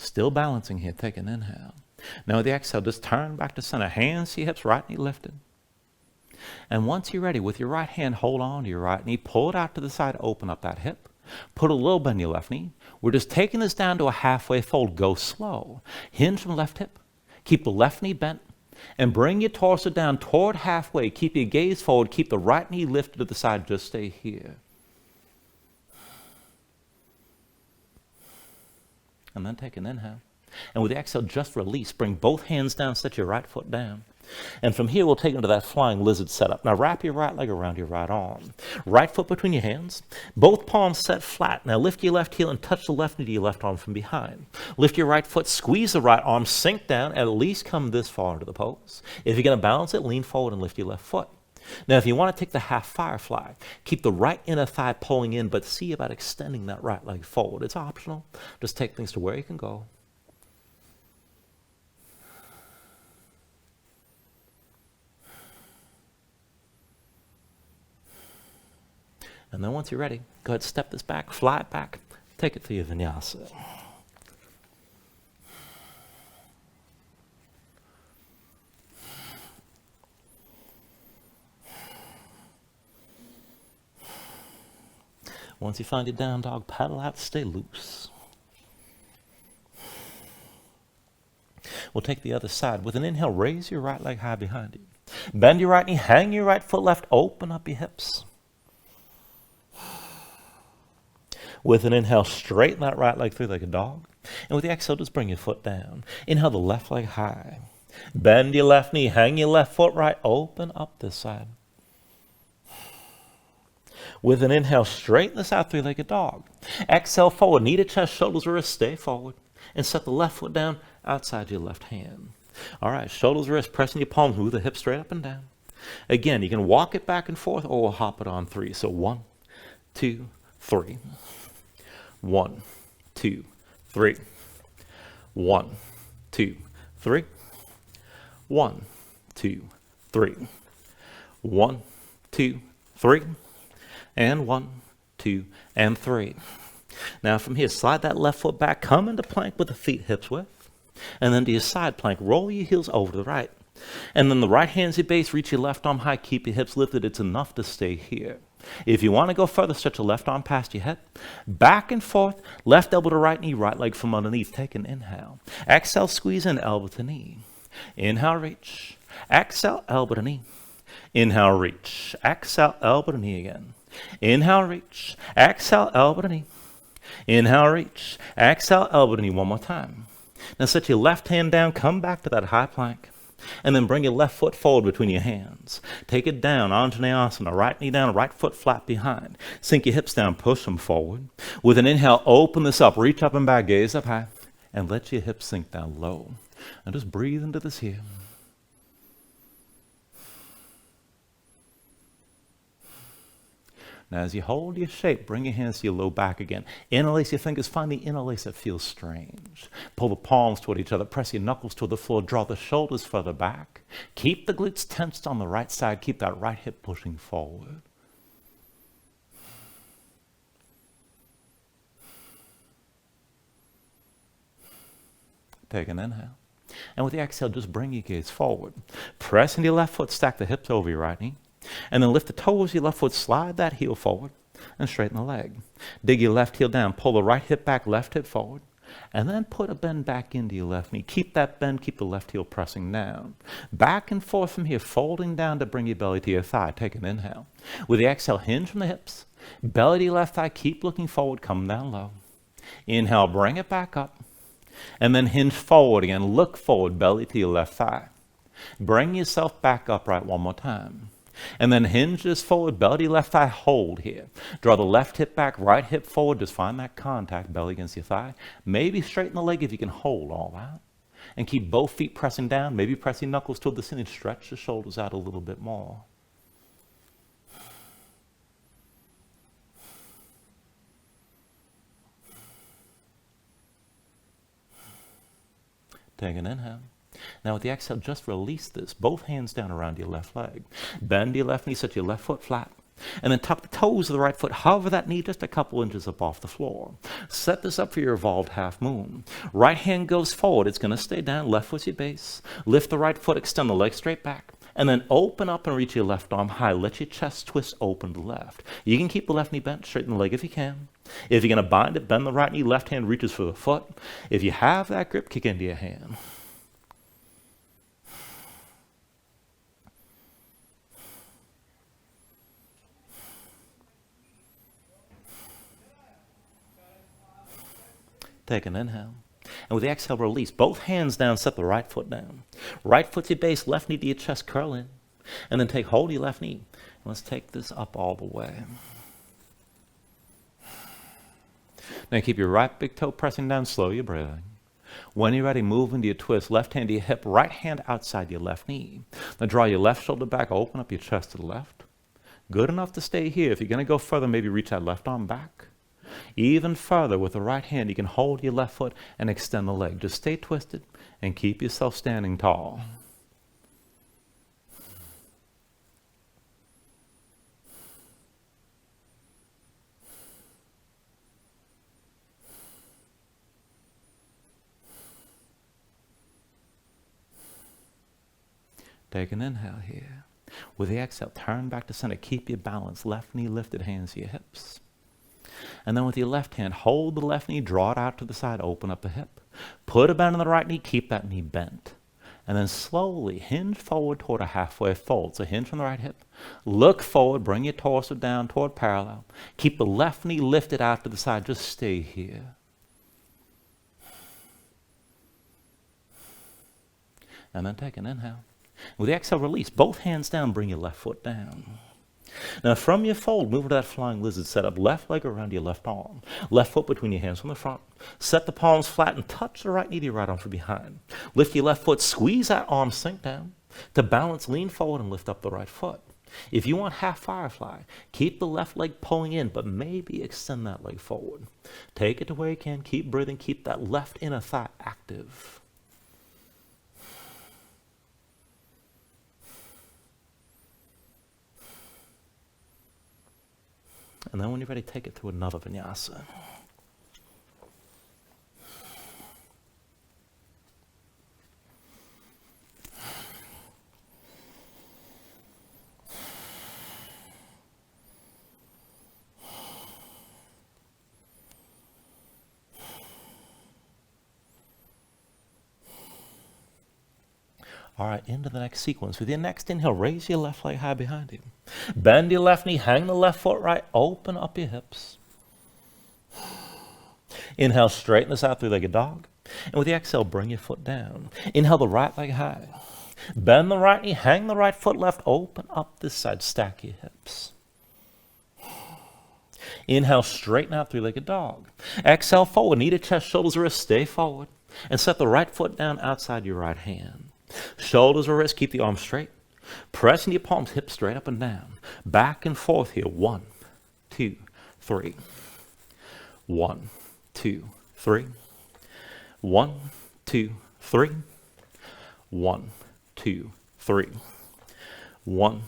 Still balancing here. Take an inhale. Now with the exhale, just turn back to center. Hands to your hips, right knee lifted. And once you're ready, with your right hand, hold on to your right knee. Pull it out to the side, open up that hip. Put a little bend in your left knee. We're just taking this down to a halfway fold. Go slow. Hinge from left hip. Keep the left knee bent. And bring your torso down toward halfway. Keep your gaze forward. Keep the right knee lifted to the side. Just stay here. And then take an inhale. And with the exhale, just release. Bring both hands down, set your right foot down. And from here, we'll take into that flying lizard setup. Now wrap your right leg around your right arm. Right foot between your hands. Both palms set flat. Now lift your left heel and touch the left knee to your left arm from behind. Lift your right foot, squeeze the right arm, sink down, at least come this far into the pose. If you're going to balance it, lean forward and lift your left foot. Now, if you want to take the half firefly, keep the right inner thigh pulling in, but see about extending that right leg forward. It's optional. Just take things to where you can go. And then once you're ready, go ahead, step this back, fly it back, take it to your Vinyasa. Once you find your down dog, paddle out, stay loose. We'll take the other side. With an inhale, raise your right leg high behind you. Bend your right knee, hang your right foot left, open up your hips. With an inhale, straighten that right leg through like a dog. And with the exhale, just bring your foot down. Inhale the left leg high. Bend your left knee, hang your left foot right, open up this side. With an inhale, straighten this out, three-legged dog. Exhale forward, knee to chest, shoulders wrist, stay forward. And set the left foot down outside your left hand. All right, shoulders wrist, pressing your palms, move the hips straight up and down. Again, you can walk it back and forth or we'll hop it on three. So 1, 2, 3. 1, 2, 3. 1, 2, 3. 1, 2, 3. 1, 2, 3. And 1, 2, and 3. Now from here, slide that left foot back, come into plank with the feet hips width. And then to your side plank, roll your heels over to the right. And then the right hand's your base, reach your left arm high, keep your hips lifted. It's enough to stay here. If you want to go further, stretch your left arm past your head. Back and forth, left elbow to right knee, right leg from underneath. Take an inhale. Exhale, squeeze in, elbow to knee. Inhale, reach. Exhale, elbow to knee. Inhale, reach. Exhale, elbow to knee again. Inhale, reach. Exhale, elbow to knee. Inhale, reach. Exhale, elbow to knee. One more time. Now set your left hand down. Come back to that high plank. And then bring your left foot forward between your hands. Take it down, Anjaneyasana, right knee down, right foot flat behind. Sink your hips down, push them forward. With an inhale, open this up, reach up and back, gaze up high, and let your hips sink down low. And just breathe into this here. Now, as you hold your shape, bring your hands to your low back again. Interlace your fingers. Find the interlace that feels strange. Pull the palms toward each other. Press your knuckles toward the floor. Draw the shoulders further back. Keep the glutes tensed on the right side. Keep that right hip pushing forward. Take an inhale. And with the exhale, just bring your gaze forward. Press into your left foot. Stack the hips over your right knee. And then lift the toes of your left foot, slide that heel forward, and straighten the leg. Dig your left heel down, pull the right hip back, left hip forward, and then put a bend back into your left knee. Keep that bend, keep the left heel pressing down. Back and forth from here, folding down to bring your belly to your thigh. Take an inhale. With the exhale, hinge from the hips, belly to your left thigh, keep looking forward, come down low. Inhale, bring it back up, and then hinge forward again. Look forward, belly to your left thigh. Bring yourself back upright one more time. And then hinge this forward, belly, left thigh, hold here. Draw the left hip back, right hip forward. Just find that contact, belly against your thigh. Maybe straighten the leg if you can hold all that. And keep both feet pressing down, maybe pressing knuckles toward the ceiling. Stretch the shoulders out a little bit more. Take an inhale. Now with the exhale, just release this. Both hands down around your left leg. Bend your left knee, set your left foot flat. And then tuck the toes of the right foot. Hover that knee just a couple inches up off the floor. Set this up for your evolved half moon. Right hand goes forward. It's going to stay down. Left foot's your base. Lift the right foot, extend the leg straight back. And then open up and reach your left arm high. Let your chest twist open to the left. You can keep the left knee bent, straighten the leg if you can. If you're going to bind it, bend the right knee. Left hand reaches for the foot. If you have that grip, kick into your hand. Take an inhale. And with the exhale, release. Both hands down, set the right foot down. Right foot to your base, left knee to your chest, curl in. And then take hold of your left knee. And let's take this up all the way. Now keep your right big toe pressing down, slow your breathing. When you're ready, move into your twist. Left hand to your hip, right hand outside your left knee. Now draw your left shoulder back, open up your chest to the left. Good enough to stay here. If you're going to go further, maybe reach that left arm back. Even further, with the right hand, you can hold your left foot and extend the leg. Just stay twisted and keep yourself standing tall. Take an inhale here. With the exhale, turn back to center. Keep your balance. Left knee lifted, hands to your hips. And then with your left hand, hold the left knee, draw it out to the side, open up the hip. Put a bend in the right knee, keep that knee bent. And then slowly hinge forward toward a halfway fold. So hinge from the right hip. Look forward, bring your torso down toward parallel. Keep the left knee lifted out to the side, just stay here. And then take an inhale. With the exhale, release. Both hands down, bring your left foot down. Now from your fold, move to that flying lizard setup. Left leg around your left arm. Left foot between your hands from the front. Set the palms flat and touch the right knee to your right arm from behind. Lift your left foot, squeeze that arm, sink down. To balance, lean forward and lift up the right foot. If you want half firefly, keep the left leg pulling in, but maybe extend that leg forward. Take it to where you can. Keep breathing. Keep that left inner thigh active. And then when you're ready, take it to another vinyasa. All right, into the next sequence. With your next inhale, raise your left leg high behind you. Bend your left knee, hang the left foot right, open up your hips. Inhale, straighten this out, three-legged dog. And with the exhale, bring your foot down. Inhale the right leg high. Bend the right knee, hang the right foot left, open up this side, stack your hips. Inhale, straighten out, three-legged dog. Exhale, forward, knee to chest, shoulders, wrist, stay forward. And set the right foot down outside your right hand. Shoulders or wrist, keep the arms straight. Pressing your palms, hips straight up and down. Back and forth here, 1, 2, 3. 1, 2, 3. 1, 2, 3. 1, 2, 3. 1,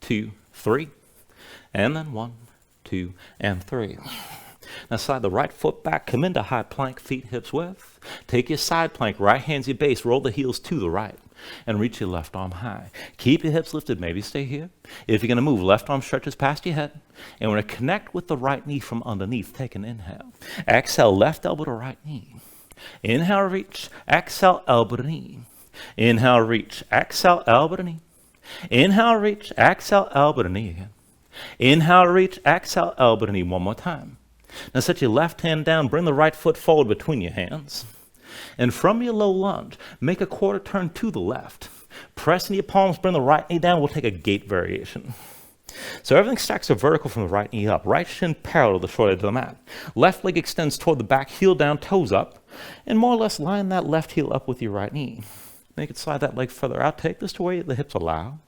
2, 3. And then 1, 2, and 3. Now slide the right foot back, come into high plank, feet hips width. Take your side plank, right hand's your base, roll the heels to the right, and reach your left arm high. Keep your hips lifted, maybe stay here. If you're going to move, left arm stretches past your head, and we're going to connect with the right knee from underneath. Take an inhale. Exhale, left elbow to right knee. Inhale, reach. Exhale, elbow to knee. Inhale, reach. Exhale, elbow to knee. Inhale, reach. Exhale, elbow to knee again. Inhale, reach. Exhale, elbow to knee. One more time. Now set your left hand down, bring the right foot forward between your hands. And from your low lunge, make a quarter turn to the left. Press into your palms, bring the right knee down. We'll take a gate variation. So everything stacks are vertical from the right knee up. Right shin parallel to the short edge of the mat. Left leg extends toward the back, heel down, toes up. And more or less line that left heel up with your right knee. Then you can slide that leg further out. Take this to where the hips allow.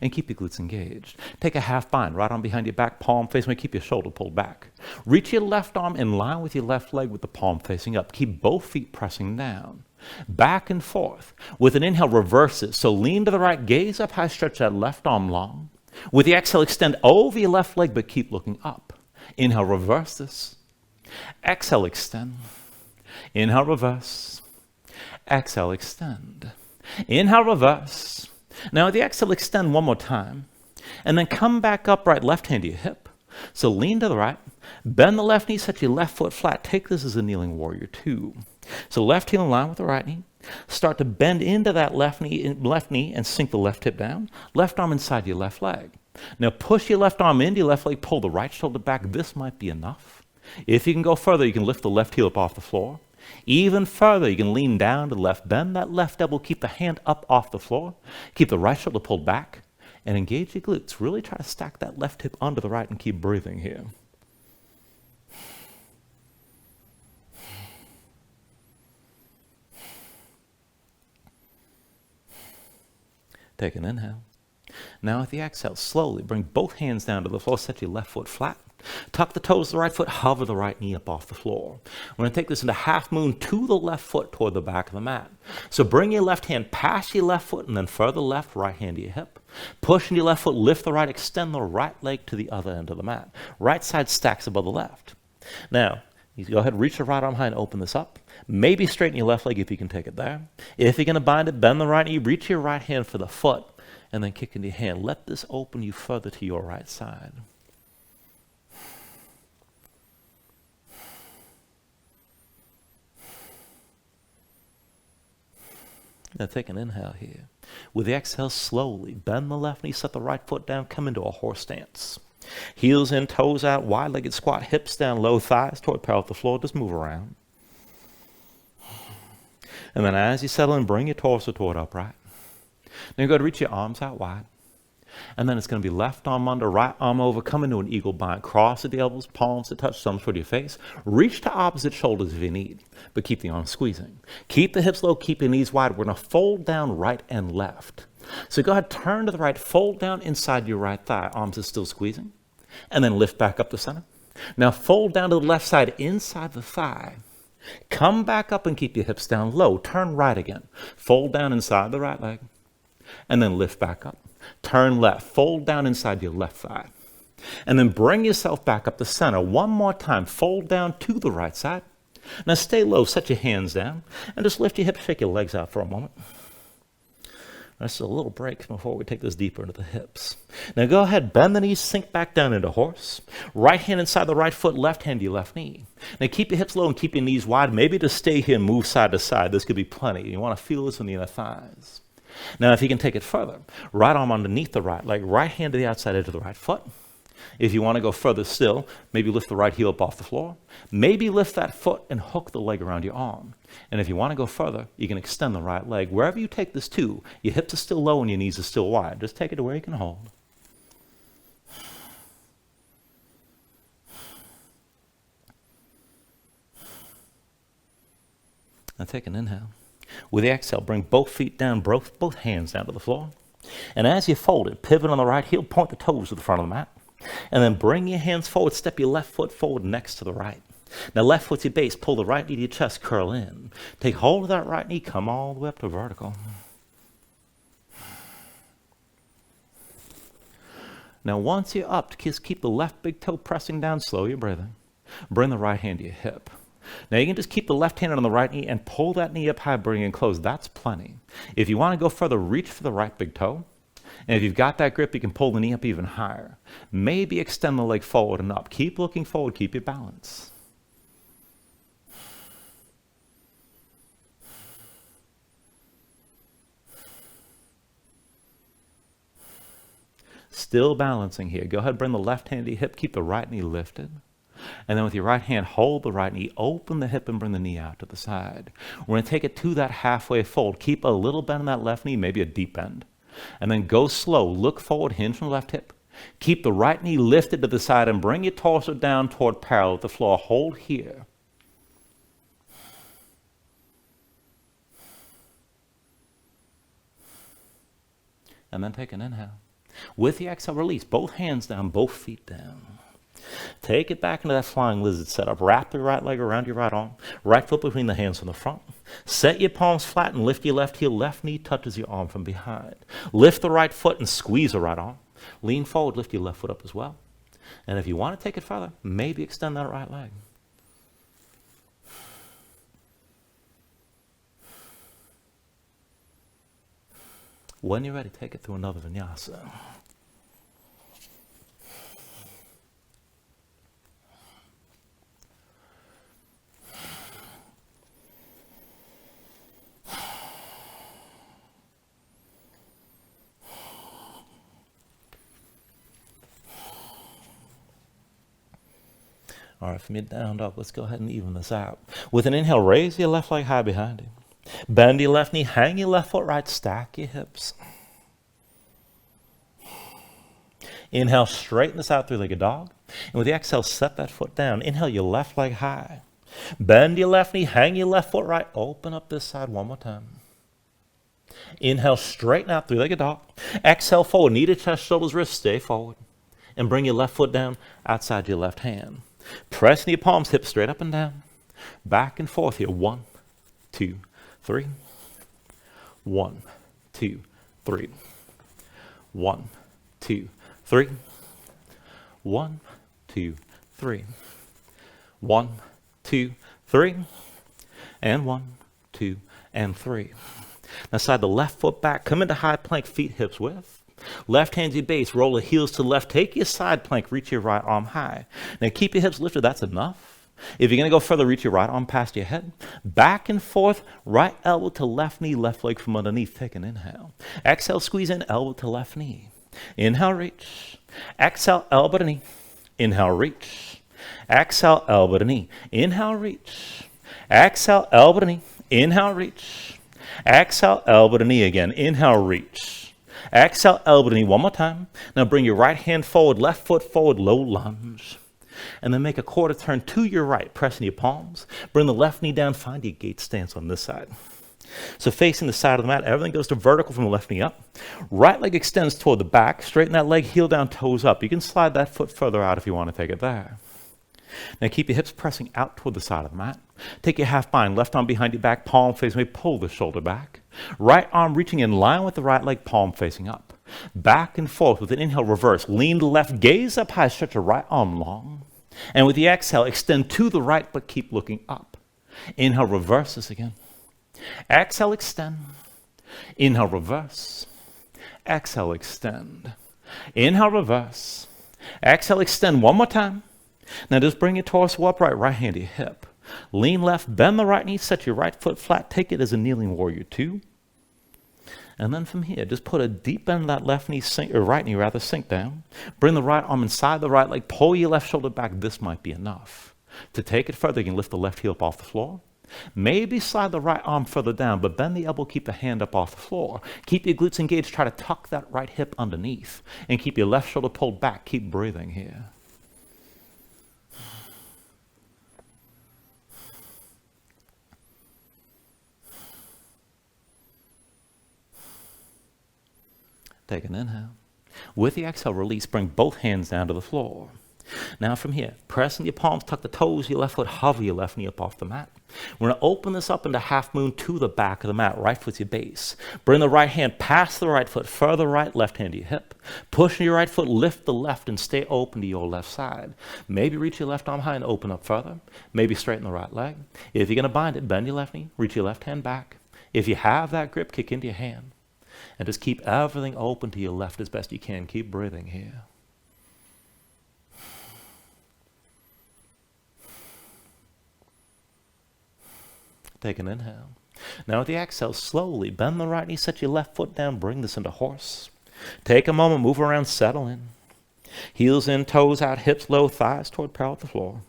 And keep your glutes engaged. Take a half bind, right arm behind your back, palm facing, keep your shoulder pulled back. Reach your left arm in line with your left leg with the palm facing up. Keep both feet pressing down. Back and forth. With an inhale, reverse it. So lean to the right, gaze up high, stretch that left arm long. With the exhale, extend over your left leg, but keep looking up. Inhale, reverse this. Exhale, extend. Inhale, reverse. Exhale, extend. Inhale, reverse. Now with the exhale, extend one more time, and then come back upright, left hand to your hip. So lean to the right, bend the left knee, set your left foot flat. Take this as a kneeling warrior 2. So left heel in line with the right knee. Start to bend into that left knee and sink the left hip down. Left arm inside your left leg. Now push your left arm into your left leg, pull the right shoulder back. This might be enough. If you can go further, you can lift the left heel up off the floor. Even further, you can lean down to the left, bend that left elbow, keep the hand up off the floor, keep the right shoulder pulled back, and engage your glutes. Really try to stack that left hip under the right and keep breathing here. Take an inhale. Now with the exhale, slowly bring both hands down to the floor, set your left foot flat. Tuck the toes of the right foot, hover the right knee up off the floor. We're going to take this into half moon to the left foot toward the back of the mat. So bring your left hand past your left foot and then further left, right hand to your hip. Push into your left foot, lift the right, extend the right leg to the other end of the mat. Right side stacks above the left. Now, you go ahead, reach the right arm high and open this up. Maybe straighten your left leg if you can take it there. If you're going to bind it, bend the right knee, reach your right hand for the foot, and then kick into your hand. Let this open you further to your right side. Now take an inhale here. With the exhale, slowly bend the left knee, set the right foot down, come into a horse stance. Heels in, toes out, wide-legged squat, hips down, low thighs toward parallel with the floor. Just move around. And then as you settle in, bring your torso toward upright. Then go ahead and reach your arms out wide. And then it's going to be left arm under, right arm over, come into an eagle bind. Cross at the elbows, palms to touch, thumbs toward your face. Reach to opposite shoulders if you need, but keep the arms squeezing. Keep the hips low, keep your knees wide. We're going to fold down right and left. So go ahead, turn to the right, fold down inside your right thigh. Arms are still squeezing. And then lift back up to center. Now fold down to the left side inside the thigh. Come back up and keep your hips down low. Turn right again. Fold down inside the right leg. And then lift back up. Turn left, fold down inside your left thigh. And then bring yourself back up to center. One more time, fold down to the right side. Now stay low, set your hands down, and just lift your hips, shake your legs out for a moment. That's a little break before we take this deeper into the hips. Now go ahead, bend the knees, sink back down into horse. Right hand inside the right foot, left hand to your left knee. Now keep your hips low and keep your knees wide. Maybe just stay here and move side to side. This could be plenty. You want to feel this in the inner thighs. Now, if you can take it further, right arm underneath the right leg, right hand to the outside edge of the right foot. If you want to go further still, maybe lift the right heel up off the floor. Maybe lift that foot and hook the leg around your arm. And if you want to go further, you can extend the right leg. Wherever you take this to, your hips are still low and your knees are still wide. Just take it to where you can hold. Now take an inhale. With the exhale, bring both feet down, both hands down to the floor. And as you fold it, pivot on the right heel, point the toes to the front of the mat. And then bring your hands forward, step your left foot forward next to the right. Now left foot's your base, pull the right knee to your chest, curl in. Take hold of that right knee, come all the way up to vertical. Now once you're up, just keep the left big toe pressing down, slow your breathing. Bring the right hand to your hip. Now you can just keep the left hand on the right knee and pull that knee up high, bring it close. That's plenty. If you want to go further, reach for the right big toe. And if you've got that grip, you can pull the knee up even higher. Maybe extend the leg forward and up. Keep looking forward, keep your balance. Still balancing here. Go ahead, bring the left hand to your hip, keep the right knee lifted. And then with your right hand, hold the right knee, open the hip and bring the knee out to the side. We're going to take it to that halfway fold. Keep a little bend in that left knee, maybe a deep bend. And then go slow, look forward, hinge from the left hip. Keep the right knee lifted to the side and bring your torso down toward parallel with the floor. Hold here. And then take an inhale. With the exhale, release both hands down, both feet down. Take it back into that flying lizard setup. Wrap your right leg around your right arm. Right foot between the hands from the front. Set your palms flat and lift your left heel. Left knee touches your arm from behind. Lift the right foot and squeeze the right arm. Lean forward, lift your left foot up as well. And if you want to take it further, maybe extend that right leg. When you're ready, take it through another vinyasa. All right, from your down dog, let's go ahead and even this out. With an inhale, raise your left leg high behind you. Bend your left knee, hang your left foot right, stack your hips. Inhale, straighten this out, three-legged dog. And with the exhale, set that foot down. Inhale, your left leg high. Bend your left knee, hang your left foot right, open up this side one more time. Inhale, straighten out, three-legged dog. Exhale, forward, knee to chest, shoulders, wrists, stay forward. And bring your left foot down outside your left hand. Press your palms, hips straight up and down. Back and forth here. 1, 2, 3. 1, 2, 3. 1, 2, 3. 1, 2, 3. 1, 2, 3. And 1, 2, and 3. Now slide the left foot back. Come into high plank, feet hips width. Left hand to your base, roll the heels to the left, take your side plank, reach your right arm high. Now keep your hips lifted, that's enough. If you're going to go further, reach your right arm past your head. Back and forth, right elbow to left knee, left leg from underneath. Take an inhale. Exhale, squeeze in, elbow to left knee. Inhale, reach. Exhale, elbow to knee. Inhale, reach. Exhale, elbow to knee. Inhale, reach. Exhale, elbow to knee. Inhale, reach. Exhale, elbow to knee again. Inhale, reach. Exhale, elbow to knee one more time. Now bring your right hand forward, left foot forward, low lunge. And then make a quarter turn to your right, pressing your palms. Bring the left knee down, find your gate stance on this side. So facing the side of the mat, everything goes to vertical from the left knee up. Right leg extends toward the back. Straighten that leg, heel down, toes up. You can slide that foot further out if you want to take it there. Now keep your hips pressing out toward the side of the mat. Take your half bind, left arm behind your back, palm facing away, pull the shoulder back. Right arm reaching in line with the right leg, palm facing up. Back and forth with an inhale, reverse. Lean to the left, gaze up high, stretch your right arm long. And with the exhale, extend to the right, but keep looking up. Inhale, reverse this again. Exhale, extend. Inhale, reverse. Exhale, extend. Inhale, reverse. Exhale, extend one more time. Now just bring your torso upright, right hand to your hip. Lean left, bend the right knee, set your right foot flat, take it as a kneeling warrior 2. And then from here, just put a deep bend in that left knee, sink, or right knee rather, sink down. Bring the right arm inside the right leg, pull your left shoulder back. This might be enough. To take it further, you can lift the left heel up off the floor. Maybe slide the right arm further down, but bend the elbow, keep the hand up off the floor. Keep your glutes engaged, try to tuck that right hip underneath. And keep your left shoulder pulled back. Keep breathing here. Take an inhale. With the exhale, release. Bring both hands down to the floor. Now from here, pressing your palms, tuck the toes of your left foot, hover your left knee up off the mat. We're going to open this up into half moon to the back of the mat. Right foot's your base. Bring the right hand past the right foot, further right, left hand to your hip. Pushing your right foot, lift the left and stay open to your left side. Maybe reach your left arm high and open up further. Maybe straighten the right leg. If you're going to bind it, bend your left knee, reach your left hand back. If you have that grip, kick into your hand. And just keep everything open to your left as best you can. Keep breathing here. Take an inhale. Now with the exhale, slowly bend the right knee, set your left foot down, bring this into horse. Take a moment, move around, settle in. Heels in, toes out, hips low, thighs toward parallel with the floor.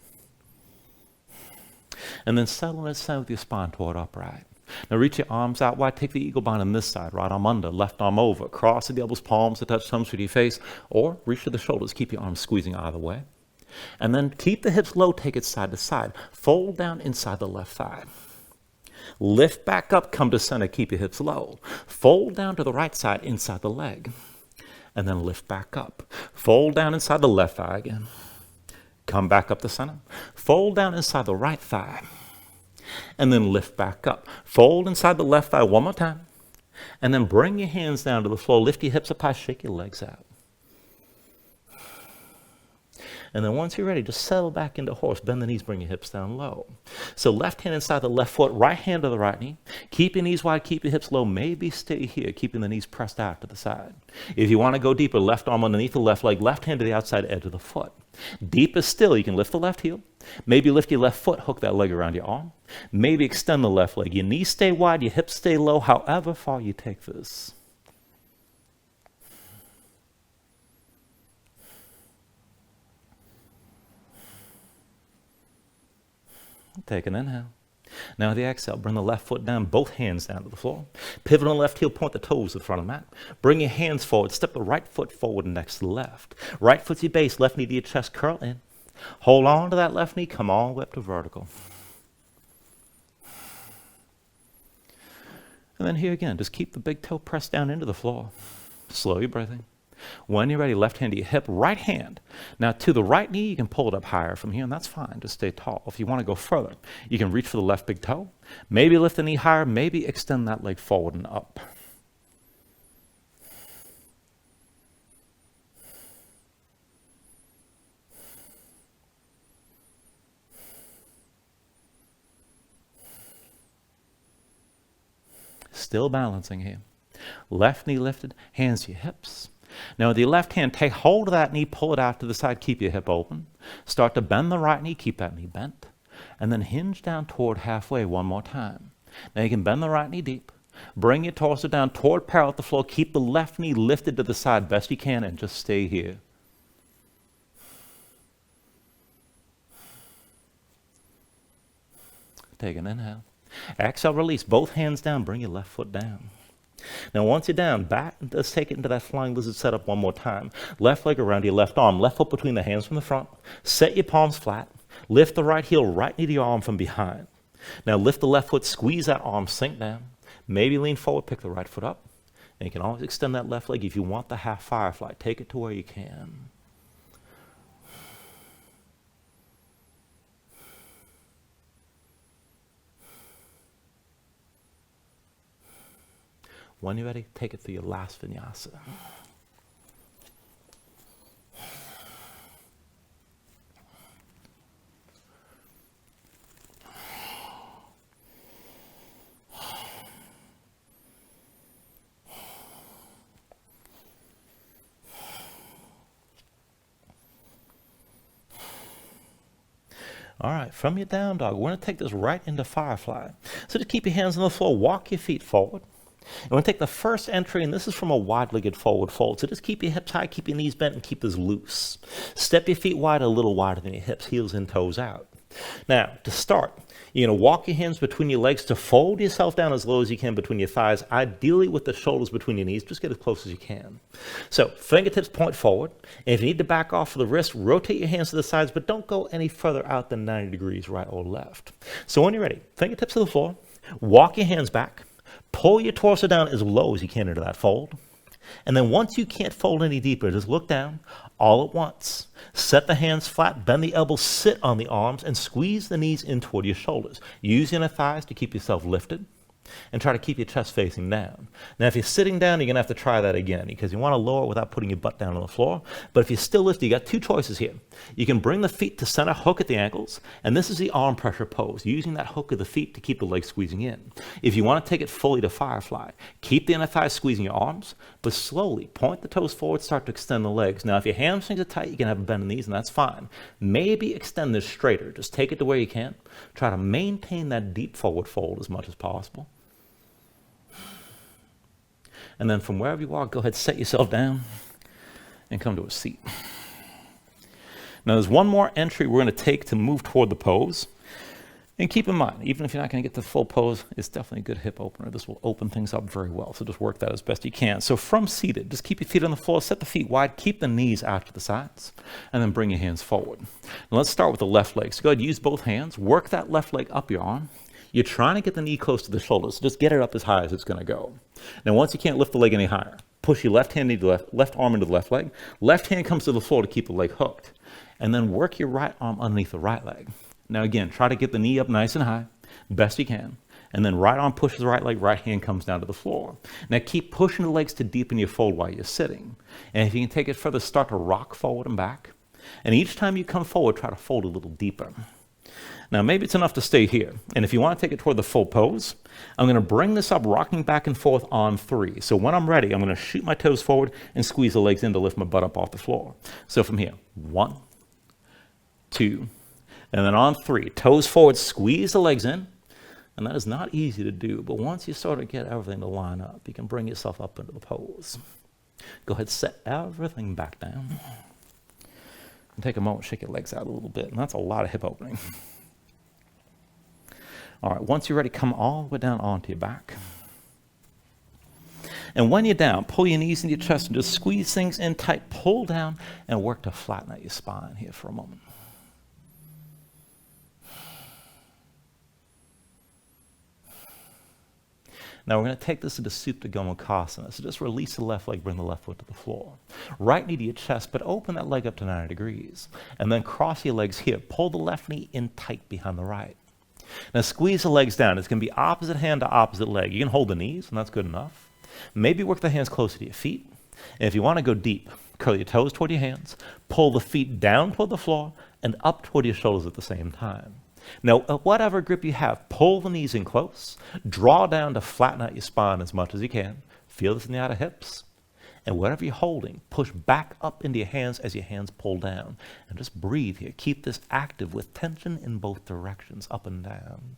And then settle in center with your spine toward upright. Now reach your arms out wide, take the eagle bind on this side, right arm under, left arm over, cross the elbows, palms to touch thumbs with your face, or reach to the shoulders, keep your arms squeezing either way. And then keep the hips low, take it side to side. Fold down inside the left thigh. Lift back up, come to center, keep your hips low. Fold down to the right side, inside the leg. And then lift back up. Fold down inside the left thigh again. Come back up to center. Fold down inside the right thigh. And then lift back up. Fold inside the left thigh one more time. And then bring your hands down to the floor. Lift your hips up high, shake your legs out. And then once you're ready, just settle back into horse. Bend the knees, bring your hips down low. So left hand inside the left foot, right hand to the right knee. Keep your knees wide, keep your hips low. Maybe stay here, keeping the knees pressed out to the side. If you want to go deeper, left arm underneath the left leg, left hand to the outside edge of the foot. Deeper still, you can lift the left heel. Maybe lift your left foot, hook that leg around your arm. Maybe extend the left leg. Your knees stay wide, your hips stay low, however far you take this. Take an inhale. Now with the exhale, bring the left foot down, both hands down to the floor. Pivot on the left heel, point the toes to the front of the mat. Bring your hands forward, step the right foot forward next to the left. Right foot's your base, left knee to your chest, curl in. Hold on to that left knee, come all the way up to vertical. And then here again, just keep the big toe pressed down into the floor. Slow your breathing. When you're ready, left hand to your hip, right hand. Now to the right knee, you can pull it up higher from here, and that's fine. Just stay tall. If you want to go further, you can reach for the left big toe. Maybe lift the knee higher, maybe extend that leg forward and up. Still balancing here. Left knee lifted, hands to your hips. Now with your left hand, take hold of that knee, pull it out to the side, keep your hip open. Start to bend the right knee, keep that knee bent. And then hinge down toward halfway one more time. Now you can bend the right knee deep. Bring your torso down toward parallel with the floor. Keep the left knee lifted to the side best you can and just stay here. Take an inhale. Exhale, release. Both hands down. Bring your left foot down. Now once you're down, back, let's take it into that flying lizard setup one more time. Left leg around your left arm, left foot between the hands from the front. Set your palms flat. Lift the right heel, right knee to your arm from behind. Now lift the left foot, squeeze that arm, sink down. Maybe lean forward, pick the right foot up. And you can always extend that left leg if you want the half firefly. Take it to where you can. When you're ready, take it through your last vinyasa. All right, from your down dog, we're going to take this right into Firefly. So just keep your hands on the floor, walk your feet forward. And we're going to take the first entry, and this is from a wide-legged forward fold. So just keep your hips high, keep your knees bent, and keep this loose. Step your feet wide, a little wider than your hips, heels in, toes out. Now, to start, you're going to walk your hands between your legs to fold yourself down as low as you can between your thighs, ideally with the shoulders between your knees. Just get as close as you can. So fingertips point forward. And if you need to back off for the wrist, rotate your hands to the sides, but don't go any further out than 90 degrees right or left. So when you're ready, fingertips to the floor, walk your hands back, pull your torso down as low as you can into that fold. And then once you can't fold any deeper, just look down all at once. Set the hands flat, bend the elbows, sit on the arms, and squeeze the knees in toward your shoulders. Use your thighs to keep yourself lifted, and try to keep your chest facing down. Now, if you're sitting down, you're going to have to try that again because you want to lower it without putting your butt down on the floor. But if you're still lifted, you got two choices here. You can bring the feet to center, hook at the ankles, and this is the arm pressure pose, using that hook of the feet to keep the legs squeezing in. If you want to take it fully to Firefly, keep the inner thighs squeezing your arms, but slowly point the toes forward, start to extend the legs. Now, if your hamstrings are tight, you can have a bend in these, and that's fine. Maybe extend this straighter. Just take it to where you can. Try to maintain that deep forward fold as much as possible. And then from wherever you are, go ahead, set yourself down and come to a seat. Now there's one more entry we're going to take to move toward the pose. And keep in mind, even if you're not going to get the full pose, it's definitely a good hip opener. This will open things up very well, so just work that as best you can. So from seated, just keep your feet on the floor, set the feet wide, keep the knees out to the sides, and then bring your hands forward. Now let's start with the left leg. So go ahead, use both hands, work that left leg up your arm. You're trying to get the knee close to the shoulder, so just get it up as high as it's going to go. Now, once you can't lift the leg any higher, push your left hand into the left arm into the left leg. Left hand comes to the floor to keep the leg hooked. And then work your right arm underneath the right leg. Now, again, try to get the knee up nice and high, best you can. And then right arm pushes the right leg, right hand comes down to the floor. Now, keep pushing the legs to deepen your fold while you're sitting. And if you can take it further, start to rock forward and back. And each time you come forward, try to fold a little deeper. Now, maybe it's enough to stay here. And if you want to take it toward the full pose, I'm going to bring this up, rocking back and forth on 3. So when I'm ready, I'm going to shoot my toes forward and squeeze the legs in to lift my butt up off the floor. So from here, 1, 2, and then on 3, toes forward, squeeze the legs in. And that is not easy to do, but once you sort of get everything to line up, you can bring yourself up into the pose. Go ahead, set everything back down. And take a moment, shake your legs out a little bit. And that's a lot of hip opening. All right, once you're ready, come all the way down onto your back. And when you're down, pull your knees into your chest and just squeeze things in tight. Pull down and work to flatten out your spine here for a moment. Now we're going to take this into Supta Gomukhasana. So just release the left leg, bring the left foot to the floor. Right knee to your chest, but open that leg up to 90 degrees. And then cross your legs here. Pull the left knee in tight behind the right. Now squeeze the legs down. It's going to be opposite hand to opposite leg. You can hold the knees, and that's good enough. Maybe work the hands closer to your feet. And if you want to go deep, curl your toes toward your hands, pull the feet down toward the floor, and up toward your shoulders at the same time. Now, whatever grip you have, pull the knees in close, draw down to flatten out your spine as much as you can. Feel this in the outer hips. And whatever you're holding, push back up into your hands as your hands pull down. And just breathe here. Keep this active with tension in both directions, up and down.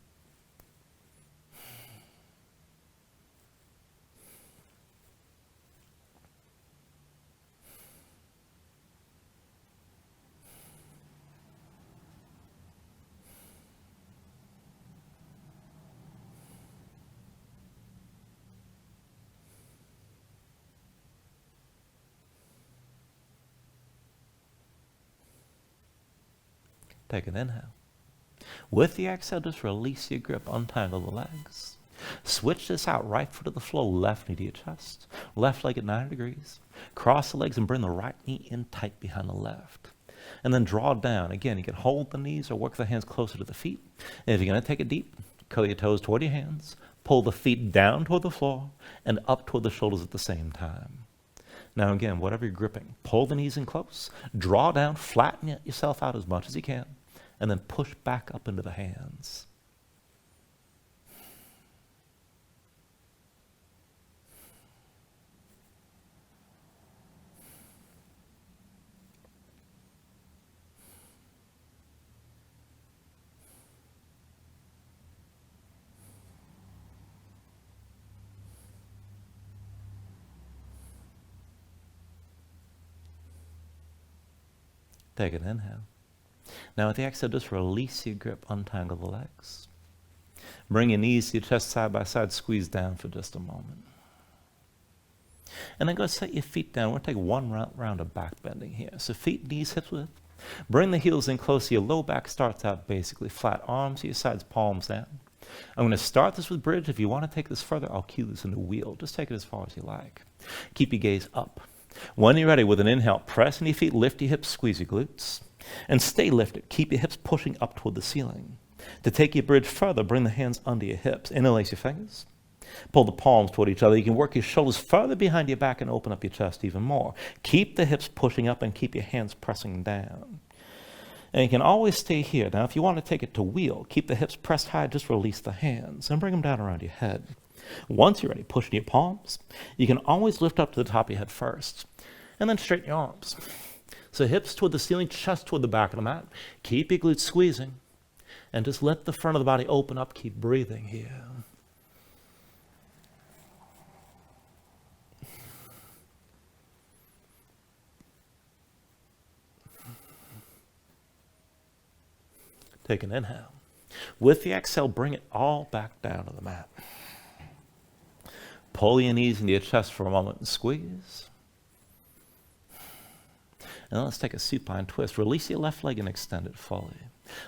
Take an inhale. With the exhale, just release your grip, untangle the legs. Switch this out, right foot to the floor, left knee to your chest. Left leg at 90 degrees. Cross the legs and bring the right knee in tight behind the left. And then draw down. Again, you can hold the knees or work the hands closer to the feet. And if you're going to take it deep, curl your toes toward your hands. Pull the feet down toward the floor and up toward the shoulders at the same time. Now again, whatever you're gripping, pull the knees in close, draw down, flatten yourself out as much as you can, and then push back up into the hands. Take an inhale. Now with the exhale, just release your grip, untangle the legs. Bring your knees to your chest side by side, squeeze down for just a moment. And then go set your feet down. We're going to take one round of back bending here. So feet, knees, hips width. Bring the heels in close to your low back, starts out basically flat. Arms to your sides, palms down. I'm going to start this with bridge. If you want to take this further, I'll cue this into wheel. Just take it as far as you like. Keep your gaze up. When you're ready, with an inhale, press in your feet, lift your hips, squeeze your glutes. And stay lifted. Keep your hips pushing up toward the ceiling. To take your bridge further, bring the hands under your hips. Interlace your fingers. Pull the palms toward each other. You can work your shoulders further behind your back and open up your chest even more. Keep the hips pushing up and keep your hands pressing down. And you can always stay here. Now, if you want to take it to wheel, keep the hips pressed high, just release the hands and bring them down around your head. Once you're ready, push in your palms. You can always lift up to the top of your head first, and then straighten your arms. So hips toward the ceiling, chest toward the back of the mat. Keep your glutes squeezing, and just let the front of the body open up. Keep breathing here. Take an inhale. With the exhale, bring it all back down to the mat. Pull your knees into your chest for a moment and squeeze. And then let's take a supine twist. Release your left leg and extend it fully.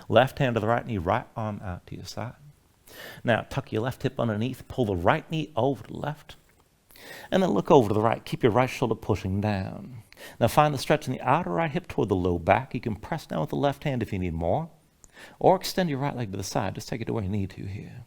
Left hand to the right knee, right arm out to your side. Now tuck your left hip underneath, pull the right knee over to the left, and then look over to the right. Keep your right shoulder pushing down. Now find the stretch in the outer right hip toward the low back. You can press down with the left hand if you need more, or extend your right leg to the side. Just take it to where you need to here.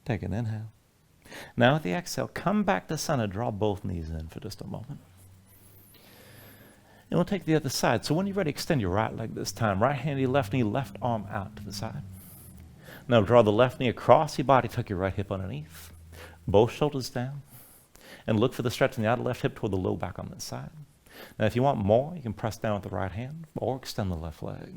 Take an inhale. Now with the exhale, come back to center. Draw both knees in for just a moment. And we'll take the other side. So when you're ready, extend your right leg this time. Right hand to your left knee, left arm out to the side. Now draw the left knee across your body. Tuck your right hip underneath. Both shoulders down. And look for the stretch in the outer left hip toward the low back on that side. Now if you want more, you can press down with the right hand or extend the left leg.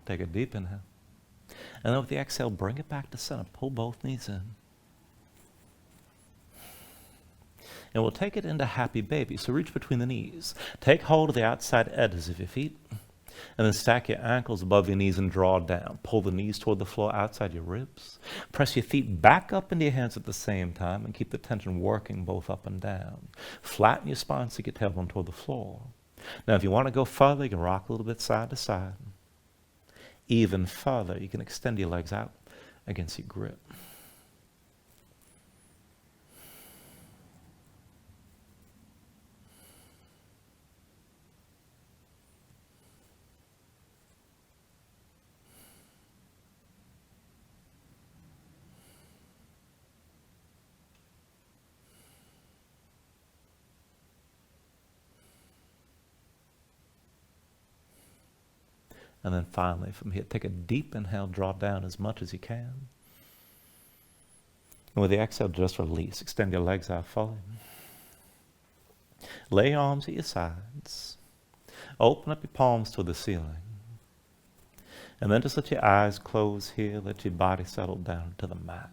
Take a deep inhale. And then with the exhale, bring it back to center. Pull both knees in. And we'll take it into happy baby. So reach between the knees. Take hold of the outside edges of your feet. And then stack your ankles above your knees and draw down. Pull the knees toward the floor outside your ribs. Press your feet back up into your hands at the same time and keep the tension working both up and down. Flatten your spine so you get your tailbone toward the floor. Now if you want to go further, you can rock a little bit side to side. Even further, you can extend your legs out against your grip. And then finally, from here, take a deep inhale, draw down as much as you can. And with the exhale, just release. Extend your legs out fully. Lay your arms at your sides. Open up your palms to the ceiling. And then just let your eyes close here. Let your body settle down to the mat.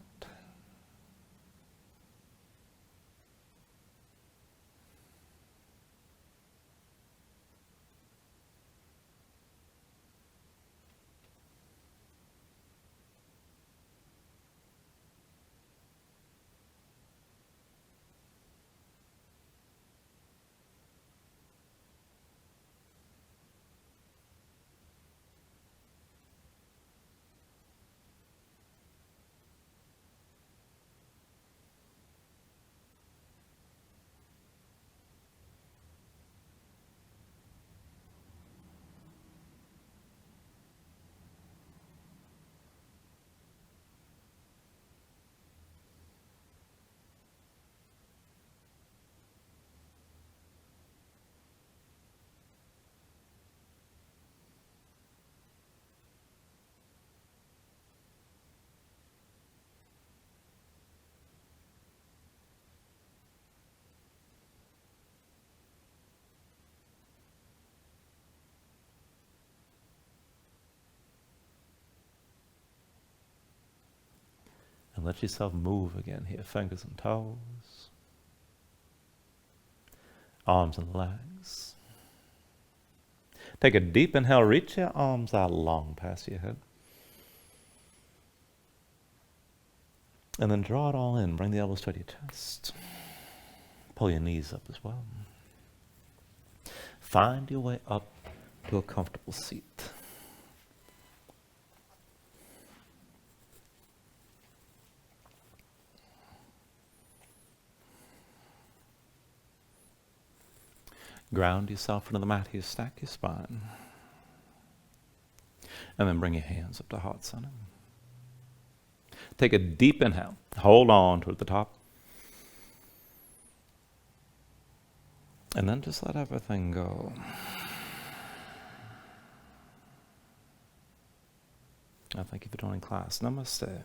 let yourself move again here. Fingers and toes. Arms and legs. Take a deep inhale. Reach your arms out long past your head. And then draw it all in. Bring the elbows toward your chest. Pull your knees up as well. Find your way up to a comfortable seat. Ground yourself into the mat here. Stack your spine. And then bring your hands up to heart center. Take a deep inhale. Hold on toward the top. And then just let everything go. Thank you for joining class. Namaste.